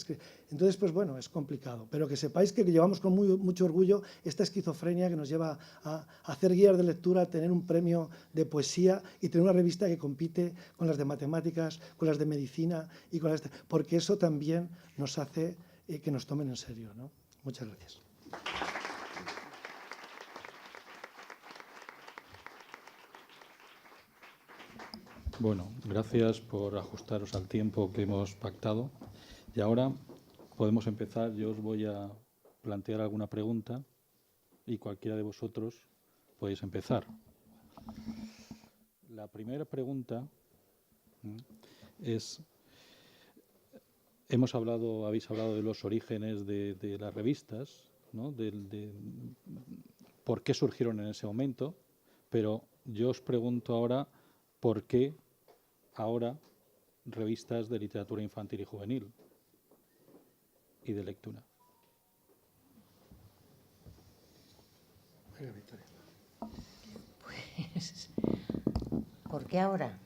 Entonces, pues bueno, es complicado. Pero que sepáis que llevamos con mucho orgullo esta esquizofrenia que nos lleva a hacer guías de lectura, a tener un premio de poesía y tener una revista que compite con las de matemáticas, con las de medicina, y con las porque eso también nos hace que nos tomen en serio, ¿no? Muchas gracias. Bueno, gracias por ajustaros al tiempo que hemos pactado. Y ahora podemos empezar. Yo os voy a plantear alguna pregunta y cualquiera de vosotros podéis empezar. La primera pregunta es, habéis hablado de los orígenes de las revistas, ¿no? Por qué surgieron en ese momento, pero yo os pregunto ahora por qué ahora revistas de literatura infantil y juvenil y de lectura. Pues, ¿por qué ahora?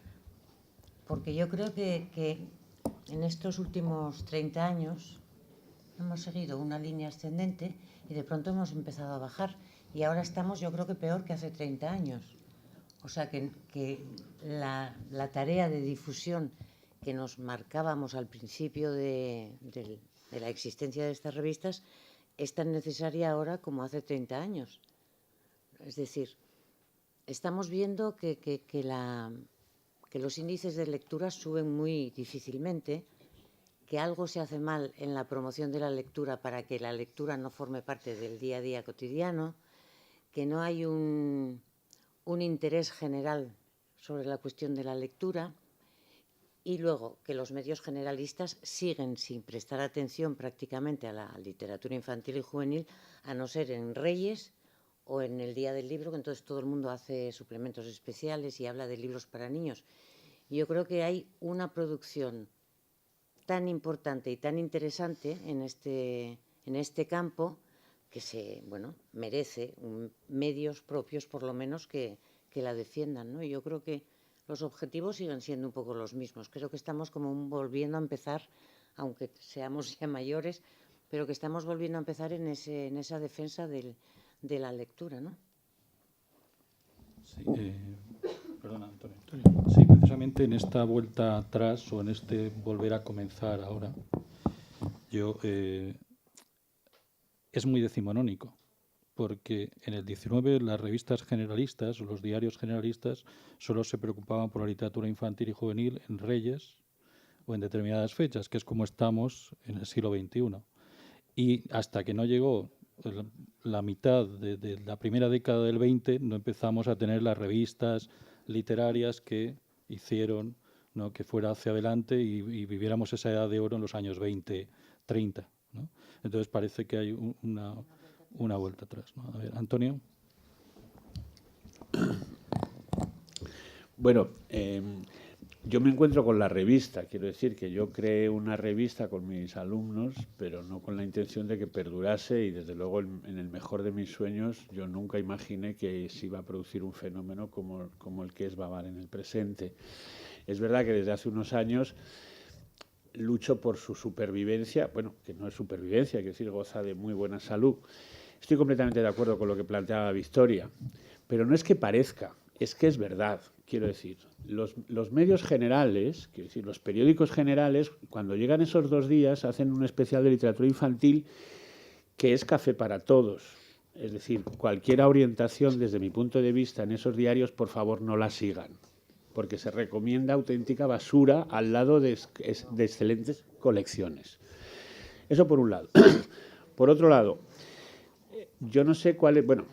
Porque yo creo que en estos últimos 30 años hemos seguido una línea ascendente y de pronto hemos empezado a bajar. Y ahora estamos, yo creo que peor que hace 30 años. O sea que la tarea de difusión que nos marcábamos al principio de la existencia de estas revistas es tan necesaria ahora como hace 30 años. Es decir, estamos viendo que los índices de lectura suben muy difícilmente, que algo se hace mal en la promoción de la lectura para que la lectura no forme parte del día a día cotidiano, que no hay un interés general sobre la cuestión de la lectura y luego que los medios generalistas siguen sin prestar atención prácticamente a la literatura infantil y juvenil, a no ser en Reyes o en el Día del Libro, que entonces todo el mundo hace suplementos especiales y habla de libros para niños. Y yo creo que hay una producción tan importante y tan interesante en este campo que merece medios propios, por lo menos, que la defiendan, ¿no? Y yo creo que los objetivos siguen siendo un poco los mismos. Creo que estamos como volviendo a empezar, aunque seamos ya mayores, pero que estamos volviendo a empezar en esa defensa de la lectura, ¿no? Sí, perdona, Antonio. Sí, precisamente en esta vuelta atrás o en este volver a comenzar ahora, es muy decimonónico, porque en el 19 las revistas generalistas o los diarios generalistas solo se preocupaban por la literatura infantil y juvenil en Reyes o en determinadas fechas, que es como estamos en el siglo XXI. Y hasta que no llegó la mitad de la primera década del 20 no empezamos a tener las revistas literarias que hicieron, ¿no?, que fuera hacia adelante y viviéramos esa edad de oro en los años 20, 30, ¿no? Entonces parece que hay una vuelta atrás, ¿no? A ver, Antonio. Bueno, yo me encuentro con la revista. Quiero decir que yo creé una revista con mis alumnos, pero no con la intención de que perdurase, y desde luego en el mejor de mis sueños yo nunca imaginé que se iba a producir un fenómeno como el que es Babar en el presente. Es verdad que desde hace unos años lucho por su supervivencia, bueno, que no es supervivencia, quiero decir, goza de muy buena salud. Estoy completamente de acuerdo con lo que planteaba Victoria, pero no es que parezca, es que es verdad. Quiero decir, los medios generales, quiero decir, los periódicos generales, cuando llegan esos 2 días, hacen un especial de literatura infantil que es café para todos. Es decir, cualquier orientación desde mi punto de vista en esos diarios, por favor, no la sigan, porque se recomienda auténtica basura al lado de excelentes colecciones. Eso por un lado. Por otro lado, yo no sé cuál es... Bueno,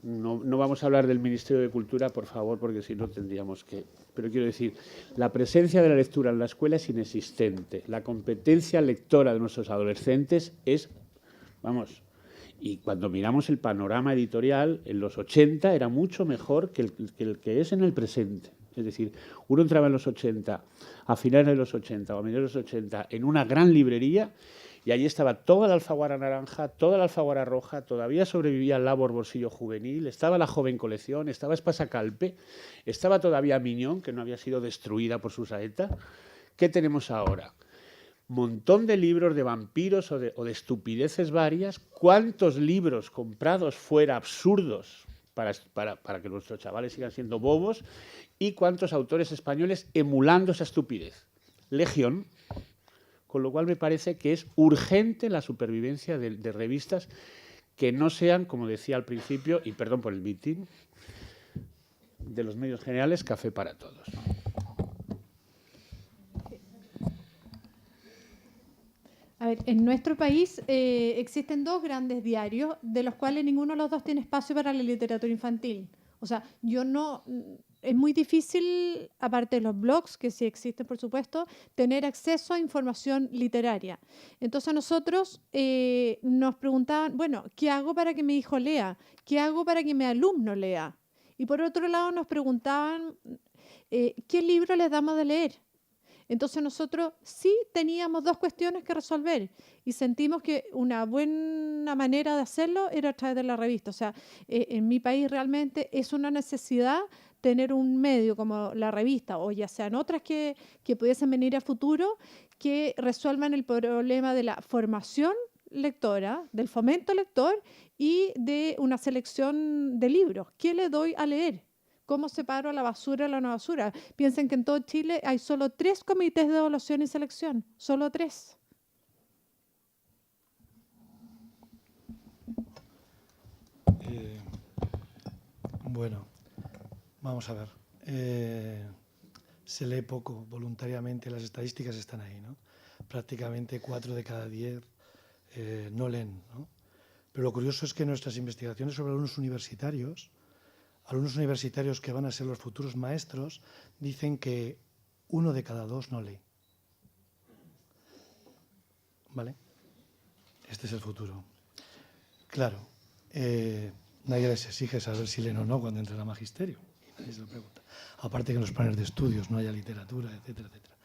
no vamos a hablar del Ministerio de Cultura, por favor, porque si no tendríamos que... Pero quiero decir, la presencia de la lectura en la escuela es inexistente. La competencia lectora de nuestros adolescentes es... Vamos, y cuando miramos el panorama editorial, en los 80 era mucho mejor que el que es en el presente. Es decir, uno entraba en los 80, a finales de los 80 o a mediados de los 80, en una gran librería, y allí estaba toda la Alfaguara naranja, toda la Alfaguara roja, todavía sobrevivía el Labor Bolsillo Juvenil, estaba la Joven Colección, estaba Espasa Calpe, estaba todavía Miñón, que no había sido destruida por su saeta. ¿Qué tenemos ahora? Montón de libros de vampiros o de estupideces varias. ¿Cuántos libros comprados fuera absurdos para que nuestros chavales sigan siendo bobos? ¿Y cuántos autores españoles emulando esa estupidez? Legión. Con lo cual me parece que es urgente la supervivencia de revistas que no sean, como decía al principio, y perdón por el mitin, de los medios generales, café para todos. A ver, en nuestro país existen 2 grandes diarios, de los cuales ninguno de los 2 tiene espacio para la literatura infantil. O sea, es muy difícil, aparte de los blogs, que sí existen, por supuesto, tener acceso a información literaria. Entonces nosotros nos preguntaban, bueno, ¿qué hago para que mi hijo lea? ¿Qué hago para que mi alumno lea? Y por otro lado nos preguntaban, ¿qué libro les damos de leer? Entonces nosotros sí teníamos 2 cuestiones que resolver y sentimos que una buena manera de hacerlo era a través de la revista. O sea, en mi país realmente es una necesidad tener un medio como la revista, o ya sean otras que pudiesen venir a futuro, que resuelvan el problema de la formación lectora, del fomento lector y de una selección de libros. ¿Qué le doy a leer? ¿Cómo separo la basura de la no basura? Piensen que en todo Chile hay solo 3 comités de evaluación y selección, solo 3. Bueno, vamos a ver. Se lee poco voluntariamente, las estadísticas están ahí, ¿no? Prácticamente 4 de cada 10 no leen, ¿no? Pero lo curioso es que nuestras investigaciones sobre alumnos universitarios que van a ser los futuros maestros, dicen que 1 de cada 2 no lee. ¿Vale? Este es el futuro. Claro, nadie les exige saber si leen o no cuando entran a magisterio. Nadie se lo pregunta. Aparte que en los planes de estudios no haya literatura, etcétera, etcétera.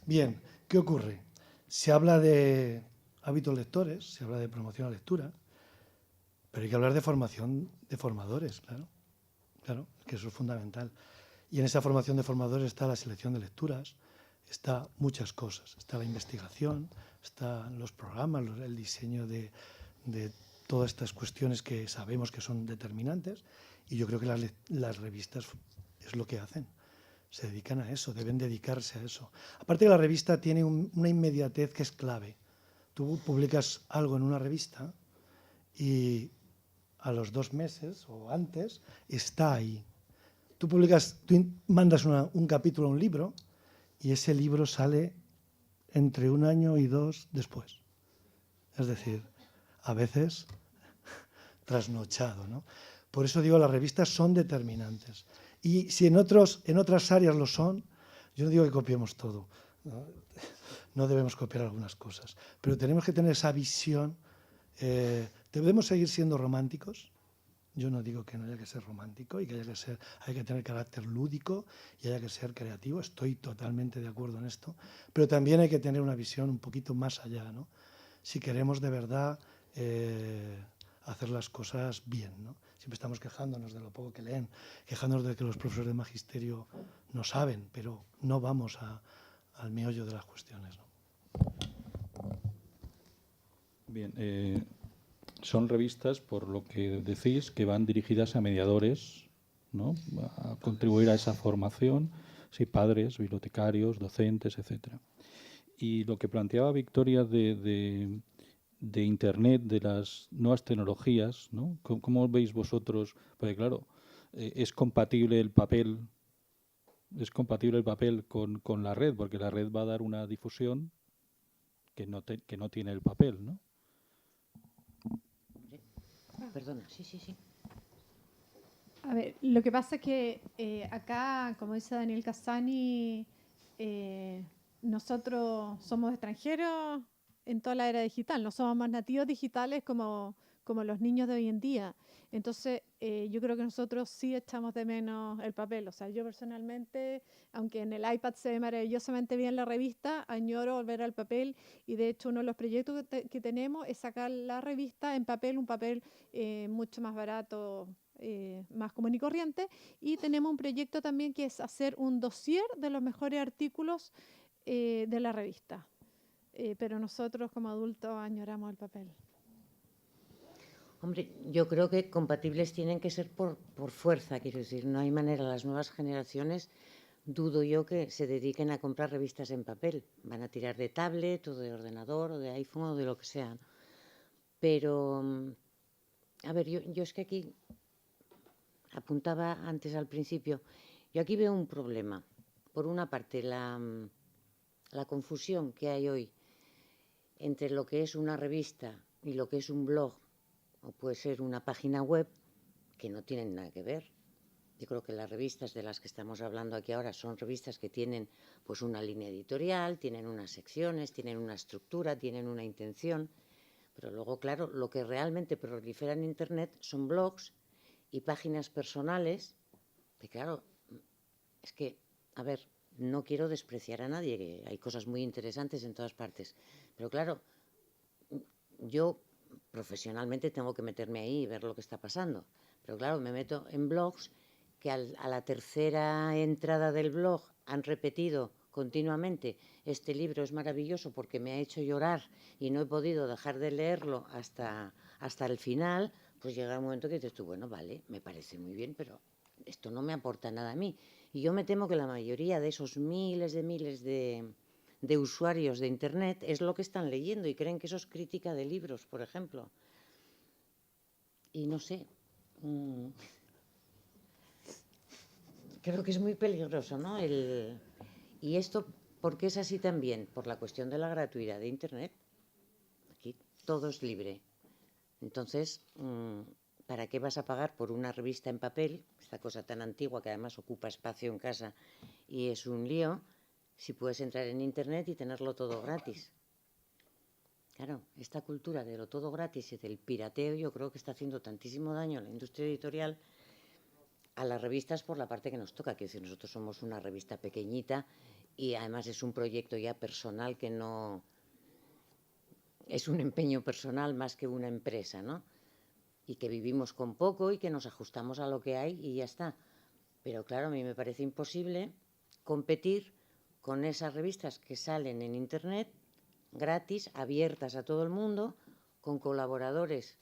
Bien, ¿qué ocurre? Se habla de hábitos lectores, se habla de promoción a lectura, pero hay que hablar de formación de formadores, claro. Claro, que eso es fundamental. Y en esa formación de formadores está la selección de lecturas, está muchas cosas. Está la investigación, están los programas, el diseño de todas estas cuestiones que sabemos que son determinantes. Y yo creo que las revistas es lo que hacen. Se dedican a eso, deben dedicarse a eso. Aparte que la revista tiene una inmediatez que es clave. Tú publicas algo en una revista y a los 2 meses o antes está ahí. Tú mandas un capítulo a un libro y ese libro sale entre 1 año y 2 después. Es decir, a veces trasnochado, ¿no? Por eso digo, las revistas son determinantes. Y si en otras áreas lo son, yo no digo que copiemos todo, ¿no? No debemos copiar algunas cosas, pero tenemos que tener esa visión. ¿Debemos seguir siendo románticos? Yo no digo que no haya que ser romántico y que hay que tener carácter lúdico y haya que ser creativo. Estoy totalmente de acuerdo en esto, pero también hay que tener una visión un poquito más allá, ¿no? Si queremos de verdad hacer las cosas bien, ¿no? Siempre estamos quejándonos de lo poco que leen, quejándonos de que los profesores de magisterio no saben, pero no vamos al meollo de las cuestiones, ¿no? Bien, son revistas, por lo que decís, que van dirigidas a mediadores, ¿no? A contribuir a esa formación, sí, padres, bibliotecarios, docentes, etcétera. Y lo que planteaba Victoria de Internet, de las nuevas tecnologías, ¿no? ¿Cómo veis vosotros? Porque claro, es compatible el papel con la red, porque la red va a dar una difusión que no tiene el papel, ¿no? Perdona, sí. A ver, lo que pasa es que acá, como dice Daniel Cassani, nosotros somos extranjeros en toda la era digital, no somos más nativos digitales como los niños de hoy en día. Entonces, yo creo que nosotros sí echamos de menos el papel. O sea, yo personalmente, aunque en el iPad se ve maravillosamente bien la revista, añoro volver al papel y de hecho uno de los proyectos que tenemos es sacar la revista en papel, un papel mucho más barato, más común y corriente, y tenemos un proyecto también que es hacer un dossier de los mejores artículos de la revista. Pero nosotros como adultos añoramos el papel. Hombre, yo creo que compatibles tienen que ser por fuerza, quiero decir, no hay manera. Las nuevas generaciones, dudo yo que se dediquen a comprar revistas en papel. Van a tirar de tablet o de ordenador o de iPhone o de lo que sea. Pero, a ver, yo es que aquí apuntaba antes al principio, yo aquí veo un problema. Por una parte, la confusión que hay hoy entre lo que es una revista y lo que es un blog, o puede ser una página web, que no tienen nada que ver. Yo creo que las revistas de las que estamos hablando aquí ahora son revistas que tienen pues una línea editorial, tienen unas secciones, tienen una estructura, tienen una intención, pero luego, claro, lo que realmente prolifera en Internet son blogs y páginas personales, que claro, es que, a ver, no quiero despreciar a nadie, que hay cosas muy interesantes en todas partes, pero claro, yo profesionalmente tengo que meterme ahí y ver lo que está pasando. Pero claro, me meto en blogs que a la tercera entrada del blog han repetido continuamente: este libro es maravilloso porque me ha hecho llorar y no he podido dejar de leerlo hasta el final. Pues llega un momento que dices tú, bueno, vale, me parece muy bien, pero esto no me aporta nada a mí. Y yo me temo que la mayoría de esos miles de usuarios de Internet es lo que están leyendo y creen que eso es crítica de libros, por ejemplo. Y no sé, creo que es muy peligroso, ¿no? Y esto, ¿por qué es así también? Por la cuestión de la gratuidad de Internet. Aquí todo es libre. Entonces, ¿para qué vas a pagar por una revista en papel, esta cosa tan antigua que además ocupa espacio en casa y es un lío, si puedes entrar en Internet y tenerlo todo gratis? Claro, esta cultura de lo todo gratis y del pirateo yo creo que está haciendo tantísimo daño a la industria editorial, a las revistas por la parte que nos toca, que decir, nosotros somos una revista pequeñita y además es un proyecto ya personal que no... es un empeño personal más que una empresa, ¿no? Y que vivimos con poco y que nos ajustamos a lo que hay y ya está. Pero claro, a mí me parece imposible competir con esas revistas que salen en Internet gratis, abiertas a todo el mundo, con colaboradores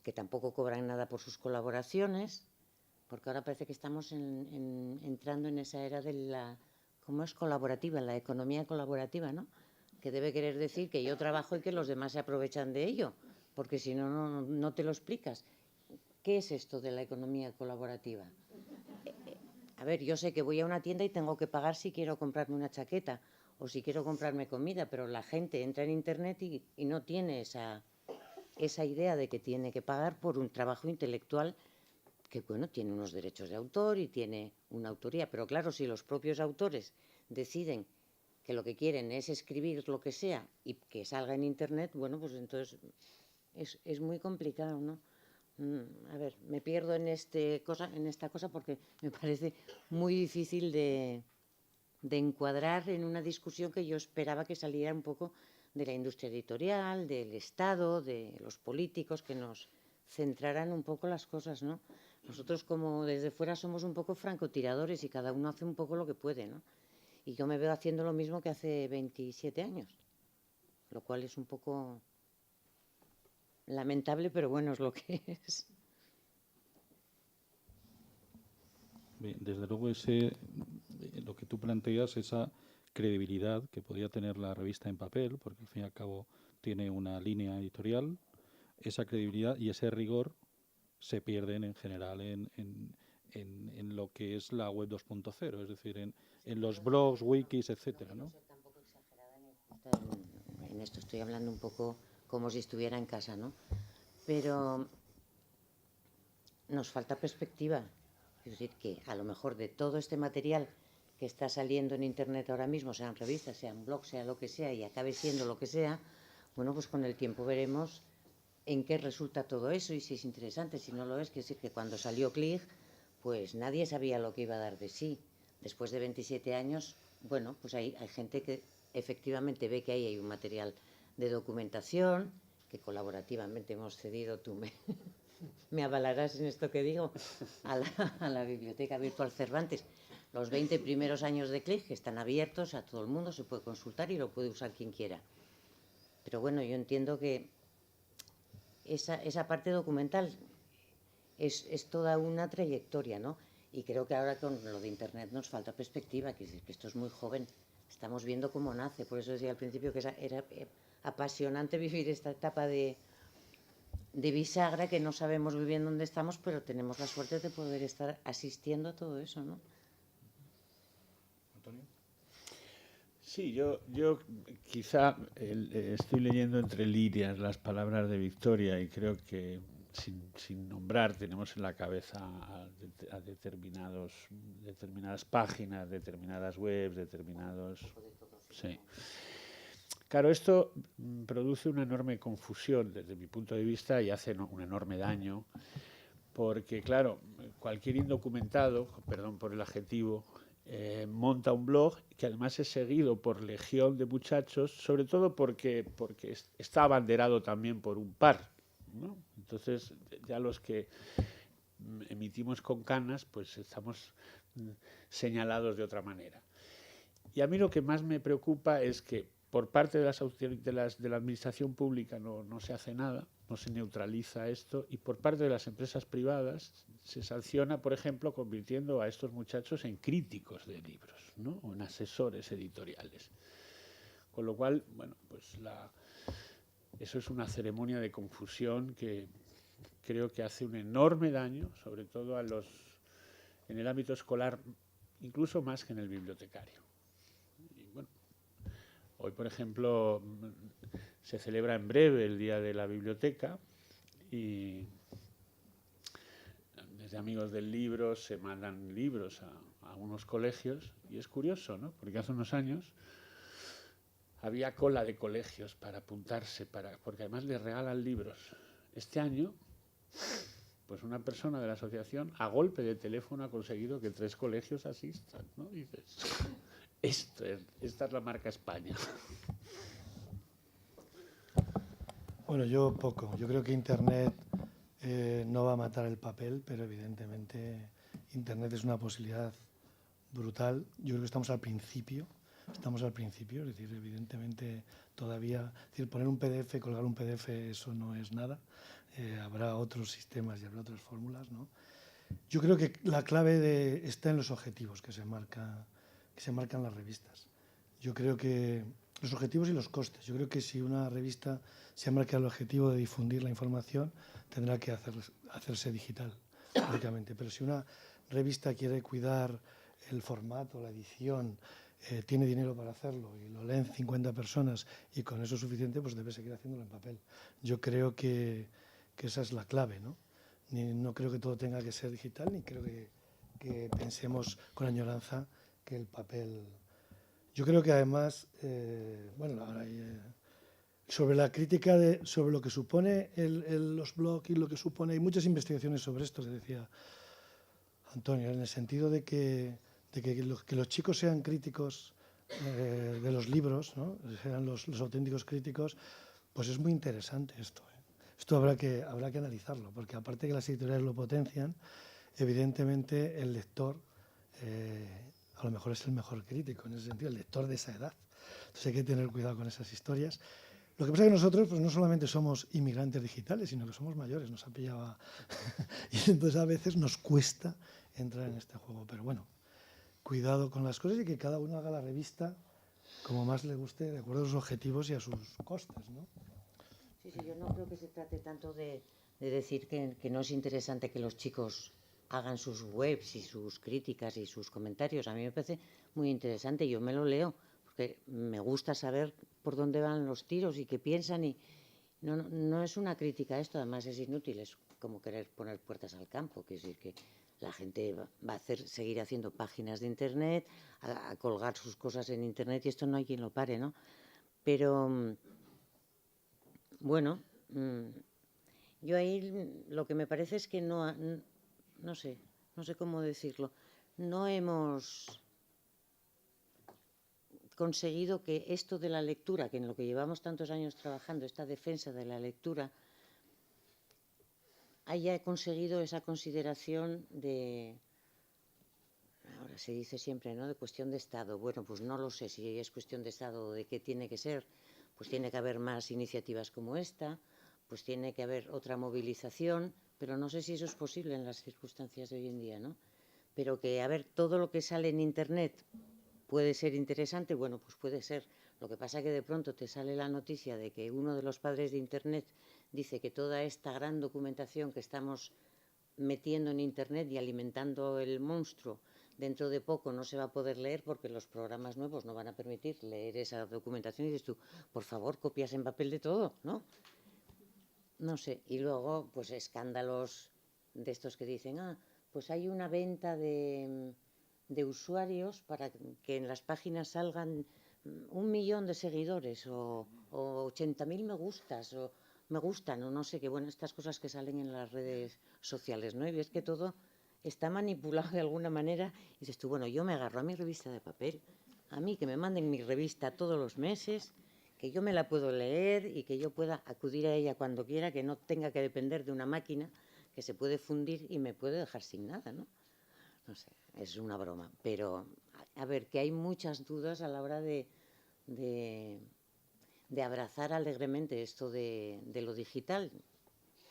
que tampoco cobran nada por sus colaboraciones, porque ahora parece que estamos entrando en esa era de la, ¿cómo es? Colaborativa, la economía colaborativa, ¿no? Que debe querer decir que yo trabajo y que los demás se aprovechan de ello, porque si no, no te lo explicas. ¿Qué es esto de la economía colaborativa? A ver, yo sé que voy a una tienda y tengo que pagar si quiero comprarme una chaqueta o si quiero comprarme comida, pero la gente entra en Internet y no tiene esa esa idea de que tiene que pagar por un trabajo intelectual que, bueno, tiene unos derechos de autor y tiene una autoría. Pero claro, si los propios autores deciden que lo que quieren es escribir lo que sea y que salga en Internet, bueno, pues entonces es muy complicado, ¿no? A ver, me pierdo en esta cosa porque me parece muy difícil de encuadrar en una discusión que yo esperaba que saliera un poco de la industria editorial, del Estado, de los políticos, que nos centraran un poco las cosas, ¿no? Nosotros como desde fuera somos un poco francotiradores y cada uno hace un poco lo que puede, ¿no? Y yo me veo haciendo lo mismo que hace 27 años, lo cual es un poco lamentable, pero bueno, es lo que es. Bien, desde luego lo que tú planteas, esa credibilidad que podía tener la revista en papel, porque al fin y al cabo tiene una línea editorial, esa credibilidad y ese rigor se pierden en general en lo que es la web 2.0, es decir, en los blogs, wikis, etcétera, ¿no? Tampoco exagerada ni justa en esto, estoy hablando un poco como si estuviera en casa, ¿no? Pero nos falta perspectiva. Es decir, que a lo mejor de todo este material que está saliendo en Internet ahora mismo, sean revistas, sean blogs, sea lo que sea, y acabe siendo lo que sea, bueno, pues con el tiempo veremos en qué resulta todo eso y si es interesante, si no lo es. Quiere decir que cuando salió Click, pues nadie sabía lo que iba a dar de sí. Después de 27 años, bueno, pues hay gente que efectivamente ve que ahí hay un material de documentación, que colaborativamente hemos cedido, tú me avalarás en esto que digo, a la Biblioteca Virtual Cervantes. Los 20 primeros años de Click están abiertos a todo el mundo, se puede consultar y lo puede usar quien quiera. Pero bueno, yo entiendo que esa parte documental es toda una trayectoria, ¿no? Y creo que ahora con lo de Internet nos falta perspectiva, que esto es muy joven. Estamos viendo cómo nace. Por eso decía al principio que era apasionante vivir esta etapa de bisagra, que no sabemos muy bien dónde estamos, pero tenemos la suerte de poder estar asistiendo a todo eso, ¿no? Antonio. Sí, yo quizá estoy leyendo entre líneas las palabras de Victoria y creo que sin nombrar tenemos en la cabeza a determinadas páginas, determinadas webs, determinados... Sí. Claro, esto produce una enorme confusión desde mi punto de vista y hace un enorme daño, porque claro, cualquier indocumentado, perdón por el adjetivo, monta un blog que además es seguido por legión de muchachos, sobre todo porque está abanderado también por un par, ¿no? Entonces ya los que emitimos con canas, pues estamos señalados de otra manera. Y a mí lo que más me preocupa es que por parte de la administración pública no se hace nada, no se neutraliza esto, y por parte de las empresas privadas se sanciona, por ejemplo, convirtiendo a estos muchachos en críticos de libros, ¿no? O en asesores editoriales. Con lo cual, bueno, pues eso es una ceremonia de confusión que creo que hace un enorme daño, sobre todo en el ámbito escolar, incluso más que en el bibliotecario. Y bueno, hoy, por ejemplo, se celebra en breve el Día de la Biblioteca y desde Amigos del Libro se mandan libros a unos colegios y es curioso, ¿no? Porque hace unos años había cola de colegios para apuntarse, porque además les regalan libros. Este año, pues una persona de la asociación a golpe de teléfono ha conseguido que 3 colegios asistan, ¿no? Y dices, esta es la marca España. Bueno, yo poco. Yo creo que Internet no va a matar el papel, pero evidentemente Internet es una posibilidad brutal. Yo creo que estamos al principio, es decir, evidentemente todavía, es decir, poner un PDF, colgar un PDF, eso no es nada. Habrá otros sistemas y habrá otras fórmulas, ¿no? Yo creo que la clave está en los objetivos que se marcan las revistas. Yo creo que los objetivos y los costes. Yo creo que si una revista se marca el objetivo de difundir la información, tendrá que hacerse digital, lógicamente. Pero si una revista quiere cuidar el formato, la edición, tiene dinero para hacerlo y lo leen 50 personas y con eso es suficiente, pues debe seguir haciéndolo en papel. Yo creo que esa es la clave, ¿no? No creo que todo tenga que ser digital, ni creo que pensemos con añoranza que el papel... Yo creo que además, bueno, ahora sobre la crítica sobre lo que supone los blogs y lo que supone, hay muchas investigaciones sobre esto, que decía Antonio, en el sentido de que los chicos sean críticos de los libros, ¿no? Sean los auténticos críticos, pues es muy interesante esto. Esto habrá que analizarlo, porque aparte que las editoriales lo potencian, evidentemente el lector a lo mejor es el mejor crítico, en ese sentido, el lector de esa edad. Entonces hay que tener cuidado con esas historias. Lo que pasa es que nosotros pues, no solamente somos inmigrantes digitales, sino que somos mayores, nos ha pillado y entonces a veces nos cuesta entrar en este juego. Pero bueno, cuidado con las cosas y que cada uno haga la revista como más le guste, de acuerdo a sus objetivos y a sus costes, ¿no? Sí, yo no creo que se trate tanto de decir que no es interesante que los chicos hagan sus webs y sus críticas y sus comentarios. A mí me parece muy interesante, yo me lo leo, porque me gusta saber por dónde van los tiros y qué piensan. Y no es una crítica esto, además es inútil, es como querer poner puertas al campo, que es decir, que la gente va a seguir haciendo páginas de Internet, a colgar sus cosas en Internet y esto no hay quien lo pare, ¿no? Pero, bueno, yo ahí lo que me parece es que no sé cómo decirlo, no hemos conseguido que esto de la lectura, que en lo que llevamos tantos años trabajando, esta defensa de la lectura, haya conseguido esa consideración de, ahora se dice siempre, ¿no?, de cuestión de Estado. Bueno, pues no lo sé si es cuestión de Estado o de qué tiene que ser, pues tiene que haber más iniciativas como esta, pues tiene que haber otra movilización, pero no sé si eso es posible en las circunstancias de hoy en día, ¿no? Pero que, a ver, todo lo que sale en Internet puede ser interesante, bueno, pues puede ser. Lo que pasa es que de pronto te sale la noticia de que uno de los padres de Internet dice que toda esta gran documentación que estamos metiendo en Internet y alimentando el monstruo, dentro de poco no se va a poder leer porque los programas nuevos no van a permitir leer esa documentación. Y dices tú, por favor, copias en papel de todo, ¿no? No sé. Y luego, pues escándalos de estos que dicen, pues hay una venta de usuarios para que en las páginas salgan 1 millón de seguidores o 80.000 me gustan o no sé qué, bueno, estas cosas que salen en las redes sociales, ¿no? Y ves que todo está manipulado de alguna manera y dices tú, bueno, yo me agarro a mi revista de papel, a mí que me manden mi revista todos los meses, que yo me la puedo leer y que yo pueda acudir a ella cuando quiera, que no tenga que depender de una máquina que se puede fundir y me puede dejar sin nada, ¿no? No sé, es una broma, pero a ver, que hay muchas dudas a la hora de abrazar alegremente esto de lo digital.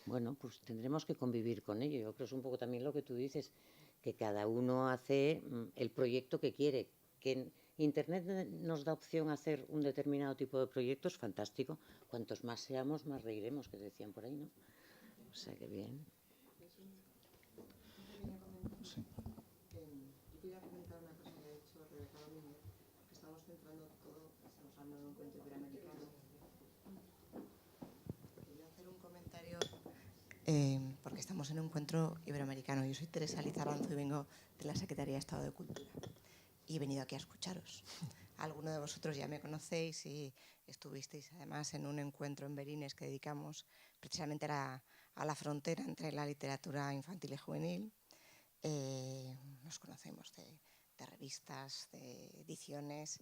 Bueno, pues tendremos que convivir con ello. Yo creo que es un poco también lo que tú dices, que cada uno hace el proyecto que quiere. Que Internet nos da opción a hacer un determinado tipo de proyectos, fantástico. Cuantos más seamos, más reiremos, que decían por ahí, ¿no? O sea, que bien. Sí. Yo quería comentar una cosa que ha dicho Rebeca Domínguez, que estamos centrando todo, estamos hablando de un cuento iberoamericano. Quería hacer un comentario porque estamos en un encuentro iberoamericano. Yo soy Teresa Lizaranzo y vengo de la Secretaría de Estado de Cultura y he venido aquí a escucharos. Algunos de vosotros ya me conocéis y estuvisteis además en un encuentro en Berines que dedicamos precisamente a la frontera entre la literatura infantil y juvenil. Nos conocemos de revistas, de ediciones,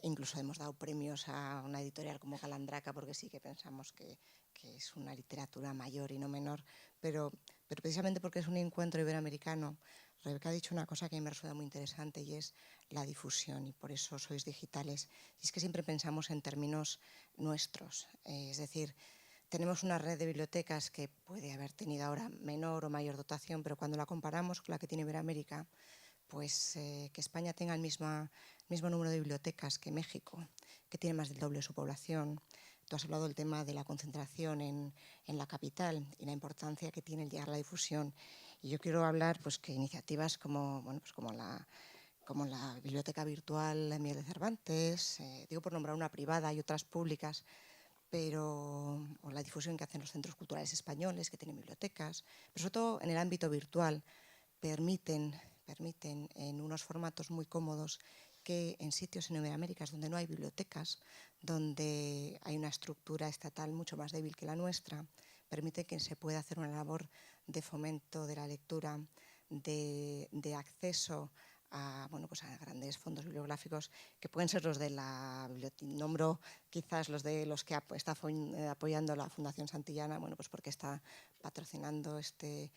incluso hemos dado premios a una editorial como Calandraca porque sí que pensamos que es una literatura mayor y no menor, pero precisamente porque es un encuentro iberoamericano. Rebeca ha dicho una cosa que me resulta muy interesante y es la difusión, y por eso sois digitales. Y es que siempre pensamos en términos nuestros, es decir, tenemos una red de bibliotecas que puede haber tenido ahora menor o mayor dotación, pero cuando la comparamos con la que tiene Iberoamérica, pues que España tenga el mismo número de bibliotecas que México, que tiene más del doble de su población. Tú has hablado del tema de la concentración en la capital y la importancia que tiene el llegar a la difusión. Y yo quiero hablar pues, que iniciativas como, bueno, pues como como la Biblioteca Virtual Miguel de Cervantes, digo por nombrar una privada y otras públicas, o la difusión que hacen los centros culturales españoles, que tienen bibliotecas, pero sobre todo en el ámbito virtual, permiten en unos formatos muy cómodos que en sitios en Iberoamérica donde no hay bibliotecas, donde hay una estructura estatal mucho más débil que la nuestra, permite que se pueda hacer una labor de fomento de la lectura, de acceso a, bueno, pues a grandes fondos bibliográficos que pueden ser los de la biblioteca. Nombro quizás los que está apoyando la Fundación Santillana, bueno, pues porque está patrocinando este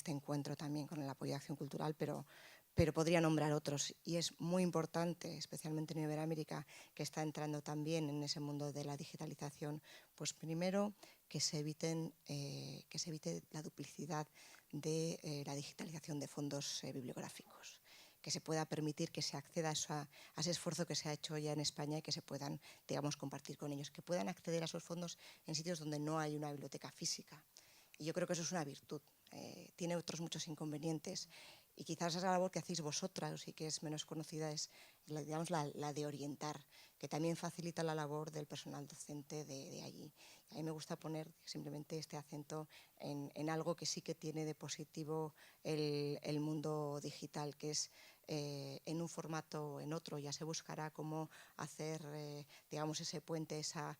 encuentro también con el apoyo de Acción Cultural, pero podría nombrar otros. Y es muy importante, especialmente en Iberoamérica, que está entrando también en ese mundo de la digitalización, pues primero que se evite la duplicidad de la digitalización de fondos bibliográficos, que se pueda permitir que se acceda a ese esfuerzo que se ha hecho ya en España y que se puedan, digamos, compartir con ellos, que puedan acceder a esos fondos en sitios donde no hay una biblioteca física. Y yo creo que eso es una virtud. Tiene otros muchos inconvenientes. Y quizás esa labor que hacéis vosotras y que es menos conocida es, digamos, la de orientar, que también facilita la labor del personal docente de allí. A mí me gusta poner simplemente este acento en algo que sí que tiene de positivo el mundo digital, que es en un formato o en otro. Ya se buscará cómo hacer, digamos, ese puente, esa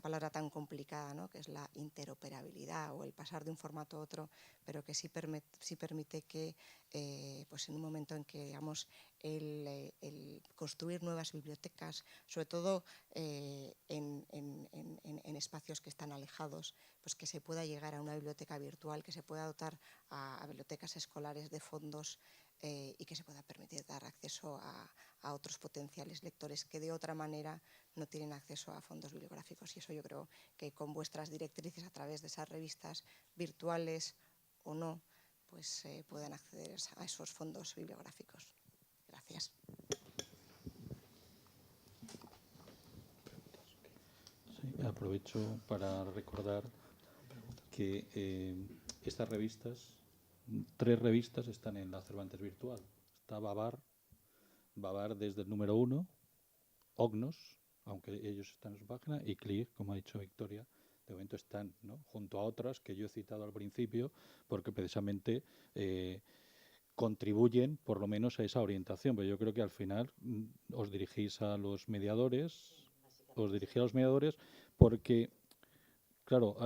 palabra tan complicada, ¿no?, que es la interoperabilidad o el pasar de un formato a otro, pero que sí permite que pues en un momento en que, digamos, el construir nuevas bibliotecas, sobre todo en espacios que están alejados, pues que se pueda llegar a una biblioteca virtual, que se pueda dotar a bibliotecas escolares de fondos y que se pueda permitir dar acceso a otros potenciales lectores que de otra manera no tienen acceso a fondos bibliográficos. Y eso yo creo que con vuestras directrices a través de esas revistas virtuales o no, pues puedan acceder a esos fondos bibliográficos. Gracias. Sí, aprovecho para recordar que estas revistas, 3 revistas están en la Cervantes Virtual. Está Babar desde el número 1, Ognos, aunque ellos están en su página, y Clear, como ha dicho Victoria, de momento están, ¿no?, junto a otras que yo he citado al principio, porque precisamente contribuyen por lo menos a esa orientación. Pero yo creo que al final os dirigís a los mediadores, porque, claro,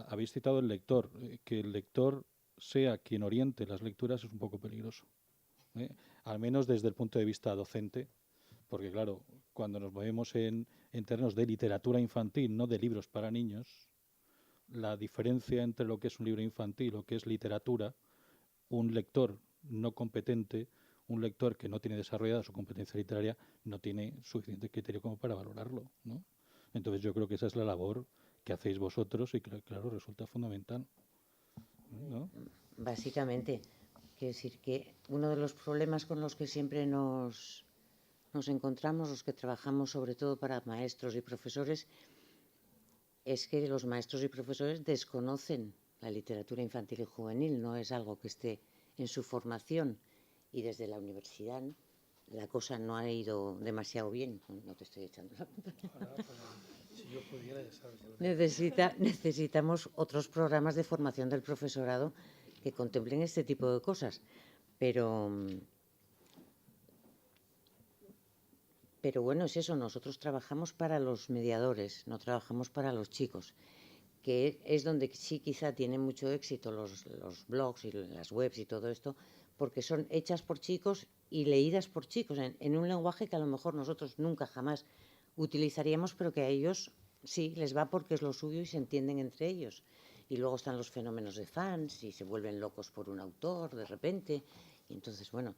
habéis citado el lector. Que el lector sea quien oriente las lecturas es un poco peligroso, al menos desde el punto de vista docente, porque claro, cuando nos movemos en terrenos de literatura infantil, no de libros para niños, la diferencia entre lo que es un libro infantil o lo que es literatura, un lector no competente, un lector que no tiene desarrollada su competencia literaria, no tiene suficiente criterio como para valorarlo, ¿no? Entonces yo creo que esa es la labor que hacéis vosotros y que, claro, resulta fundamental, ¿no? Básicamente, quiero decir que uno de los problemas con los que siempre nos encontramos, los que trabajamos sobre todo para maestros y profesores, es que los maestros y profesores desconocen la literatura infantil y juvenil, no es algo que esté en su formación, y desde la universidad, ¿no?, la cosa no ha ido demasiado bien. No te estoy echando la culpa. Si yo pudiera, ya sabes. Necesitamos otros programas de formación del profesorado que contemplen este tipo de cosas, pero bueno, es eso, nosotros trabajamos para los mediadores, no trabajamos para los chicos, que es donde sí quizá tienen mucho éxito los blogs y las webs y todo esto, porque son hechas por chicos y leídas por chicos en un lenguaje que a lo mejor nosotros nunca jamás utilizaríamos, pero que a ellos sí les va porque es lo suyo y se entienden entre ellos. Y luego están los fenómenos de fans y se vuelven locos por un autor de repente. Y entonces, bueno,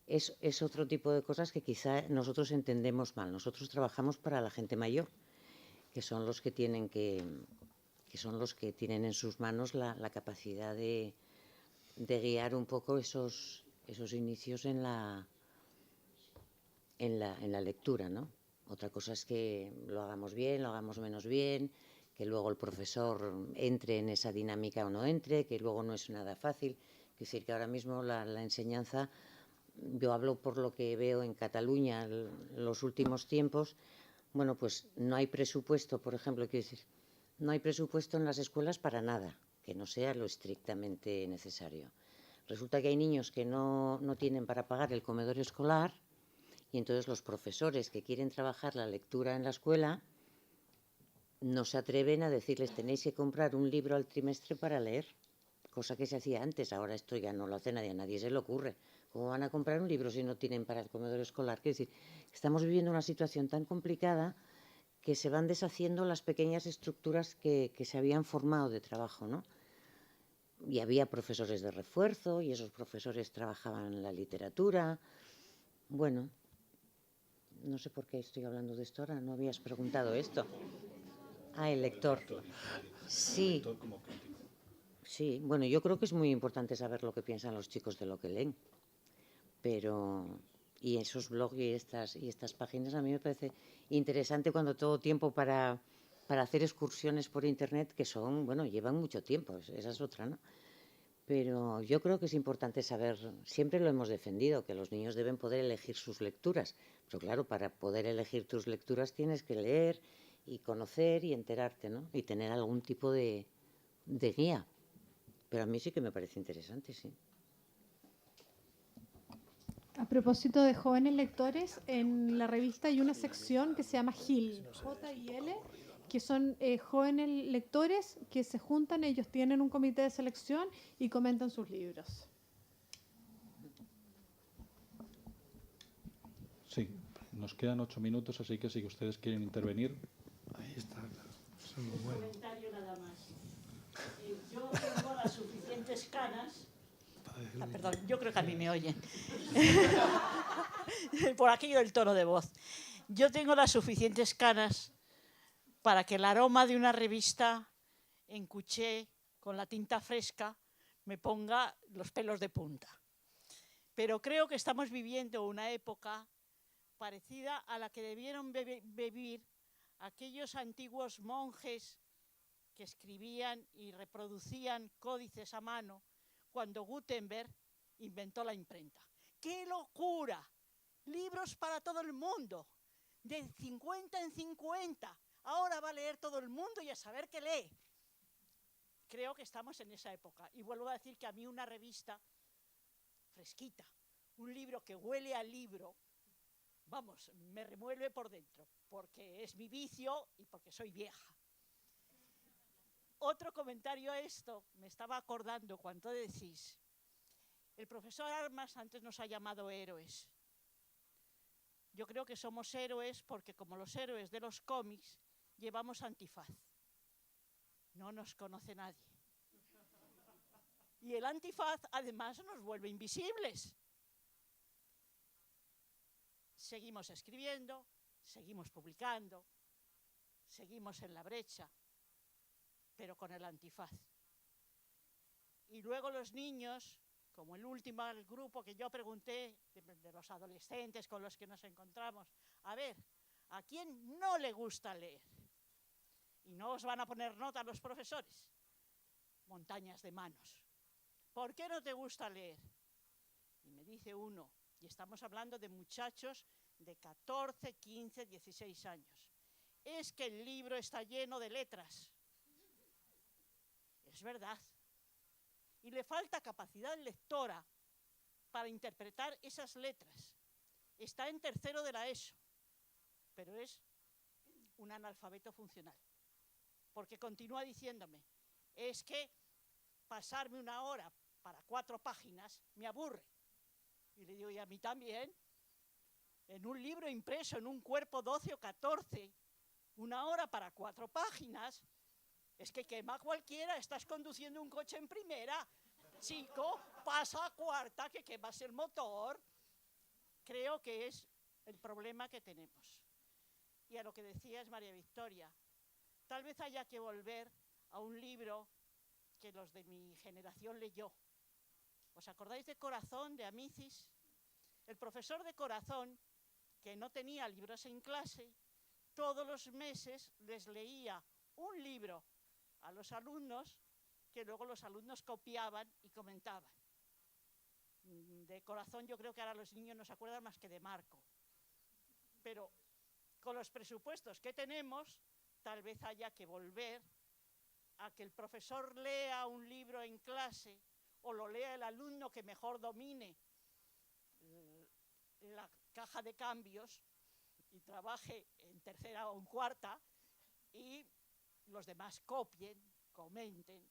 es otro tipo de cosas que quizá nosotros entendemos mal. Nosotros trabajamos para la gente mayor, que son los que tienen en sus manos la capacidad de guiar un poco esos inicios en la lectura, ¿no? Otra cosa es que lo hagamos bien, lo hagamos menos bien, que luego el profesor entre en esa dinámica o no entre, que luego no es nada fácil. Es decir, que ahora mismo la enseñanza yo hablo por lo que veo en Cataluña los últimos tiempos, bueno, pues no hay presupuesto, por ejemplo, quiero decir, no hay presupuesto en las escuelas para nada, que no sea lo estrictamente necesario. Resulta que hay niños que no tienen para pagar el comedor escolar y entonces los profesores que quieren trabajar la lectura en la escuela no se atreven a decirles tenéis que comprar un libro al trimestre para leer, cosa que se hacía antes. Ahora esto ya no lo hace nadie, a nadie se le ocurre. ¿Cómo van a comprar un libro si no tienen para el comedor escolar? Quiero decir, estamos viviendo una situación tan complicada que se van deshaciendo las pequeñas estructuras que se habían formado de trabajo, ¿no? Y había profesores de refuerzo y esos profesores trabajaban en la literatura. Bueno, no sé por qué estoy hablando de esto ahora, no habías preguntado esto. Ah, el lector. Sí. Sí, bueno, yo creo que es muy importante saber lo que piensan los chicos de lo que leen. Pero, y esos blogs y estas páginas a mí me parece interesante cuando todo tiempo para hacer excursiones por internet que son, bueno, llevan mucho tiempo, esa es otra, ¿no? Pero yo creo que es importante saber, siempre lo hemos defendido, que los niños deben poder elegir sus lecturas. Pero claro, para poder elegir tus lecturas tienes que leer y conocer y enterarte, ¿no? Y tener algún tipo de guía. Pero a mí sí que me parece interesante, sí. A propósito de jóvenes lectores, en la revista hay una sección que se llama GIL, J-I-L, que son jóvenes lectores que se juntan, ellos tienen un comité de selección y comentan sus libros. Sí, nos quedan 8 minutos, así que si ustedes quieren intervenir. Ahí está, claro. Eso es lo bueno. Un comentario nada más. Yo tengo las suficientes canas. Perdón, yo creo que a mí me oyen. Por aquello del tono de voz. Yo tengo las suficientes canas para que el aroma de una revista en cuché con la tinta fresca me ponga los pelos de punta. Pero creo que estamos viviendo una época parecida a la que debieron vivir aquellos antiguos monjes que escribían y reproducían códices a mano cuando Gutenberg inventó la imprenta. ¡Qué locura! Libros para todo el mundo, de 50 en 50. Ahora va a leer todo el mundo y a saber qué lee. Creo que estamos en esa época. Y vuelvo a decir que a mí una revista fresquita, un libro que huele a libro, vamos, me remueve por dentro, porque es mi vicio y porque soy vieja. Otro comentario a esto, me estaba acordando cuando decís, el profesor Armas antes nos ha llamado héroes. Yo creo que somos héroes porque como los héroes de los cómics llevamos antifaz. No nos conoce nadie. Y el antifaz además nos vuelve invisibles. Seguimos escribiendo, seguimos publicando, seguimos en la brecha, pero con el antifaz. Y luego los niños, como el último grupo que yo pregunté, de los adolescentes con los que nos encontramos, a ver, ¿a quién no le gusta leer? Y no os van a poner nota los profesores. Montañas de manos. ¿Por qué no te gusta leer? Y me dice uno, y estamos hablando de muchachos de 14, 15, 16 años. Es que el libro está lleno de letras. Es verdad. Y le falta capacidad lectora para interpretar esas letras. Está en tercero de la ESO, pero es un analfabeto funcional. Porque continúa diciéndome, es que pasarme una hora para 4 páginas me aburre. Y le digo, y a mí también. En un libro impreso en un cuerpo 12 o 14, una hora para 4 páginas, es que quema cualquiera, estás conduciendo un coche en primera, chico, pasa a cuarta, que quemas el motor. Creo que es el problema que tenemos. Y a lo que decías, María Victoria, tal vez haya que volver a un libro que los de mi generación leyó. ¿Os acordáis de Corazón, de Amicis? El profesor de Corazón, que no tenía libros en clase, todos los meses les leía un libro a los alumnos que luego los alumnos copiaban y comentaban. de corazón yo creo que ahora los niños no se acuerdan más que de Marco. Pero con los presupuestos que tenemos, tal vez haya que volver a que el profesor lea un libro en clase o lo lea el alumno que mejor domine la caja de cambios y trabaje en tercera o en cuarta y los demás copien, comenten,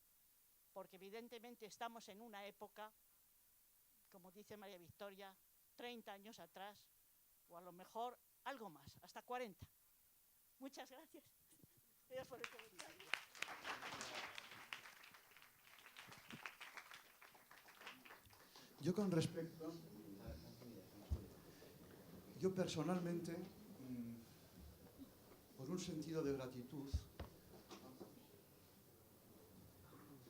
porque evidentemente estamos en una época, como dice María Victoria, 30 años atrás, o a lo mejor algo más, hasta 40. Muchas gracias. Gracias por el comentario. Yo con respecto, yo personalmente, por un sentido de gratitud,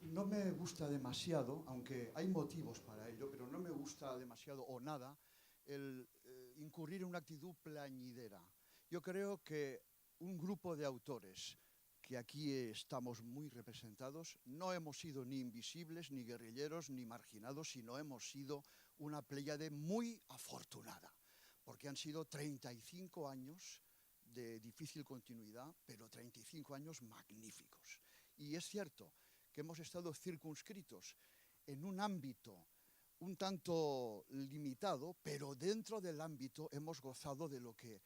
no me gusta demasiado, aunque hay motivos para ello, pero no me gusta demasiado o nada el incurrir en una actitud plañidera. Yo creo que un grupo de autores que aquí estamos muy representados, no hemos sido ni invisibles, ni guerrilleros, ni marginados, sino hemos sido una pléyade muy afortunada, porque han sido 35 años de difícil continuidad, pero 35 años magníficos. Y es cierto que hemos estado circunscritos en un ámbito un tanto limitado, pero dentro del ámbito hemos gozado de lo que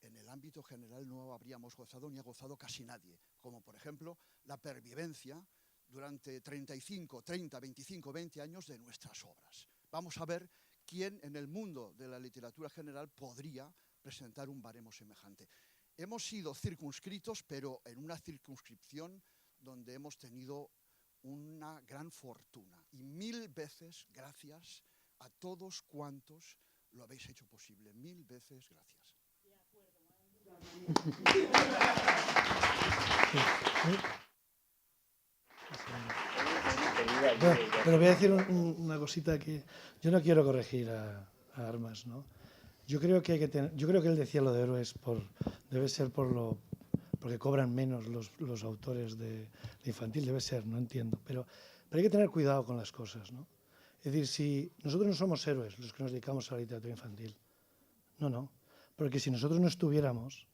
en el ámbito general no habríamos gozado ni ha gozado casi nadie, como por ejemplo la pervivencia durante 35, 30, 25, 20 años de nuestras obras. Vamos a ver quién en el mundo de la literatura general podría presentar un baremo semejante. Hemos sido circunscritos, pero en una circunscripción donde hemos tenido una gran fortuna. Y 1000 veces gracias a todos cuantos lo habéis hecho posible. 1000 veces gracias. Bueno, pero voy a decir una cosita que yo no quiero corregir a Armas, ¿no? Yo creo que hay que tener, yo creo que él decía lo de héroes debe ser porque cobran menos los autores de infantil, debe ser, no entiendo, pero hay que tener cuidado con las cosas, ¿no? Es decir, si nosotros no somos héroes los que nos dedicamos a la literatura infantil, no, porque si nosotros no estuviéramos,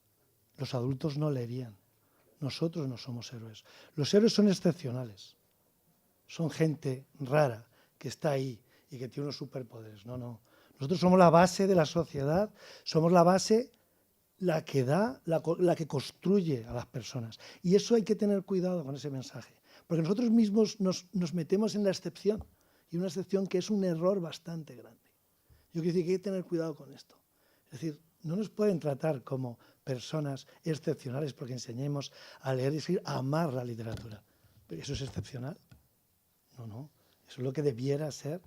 los adultos no leerían. Nosotros no somos héroes. Los héroes son excepcionales. Son gente rara que está ahí y que tiene unos superpoderes. No. Nosotros somos la base de la sociedad, somos la base, la que da, la que construye a las personas. Y eso hay que tener cuidado con ese mensaje. Porque nosotros mismos nos metemos en la excepción. Y una excepción que es un error bastante grande. Yo quiero decir que hay que tener cuidado con esto. Es decir, no nos pueden tratar como personas excepcionales porque enseñemos a leer y a amar la literatura. ¿Pero eso es excepcional? No. Eso es lo que debiera ser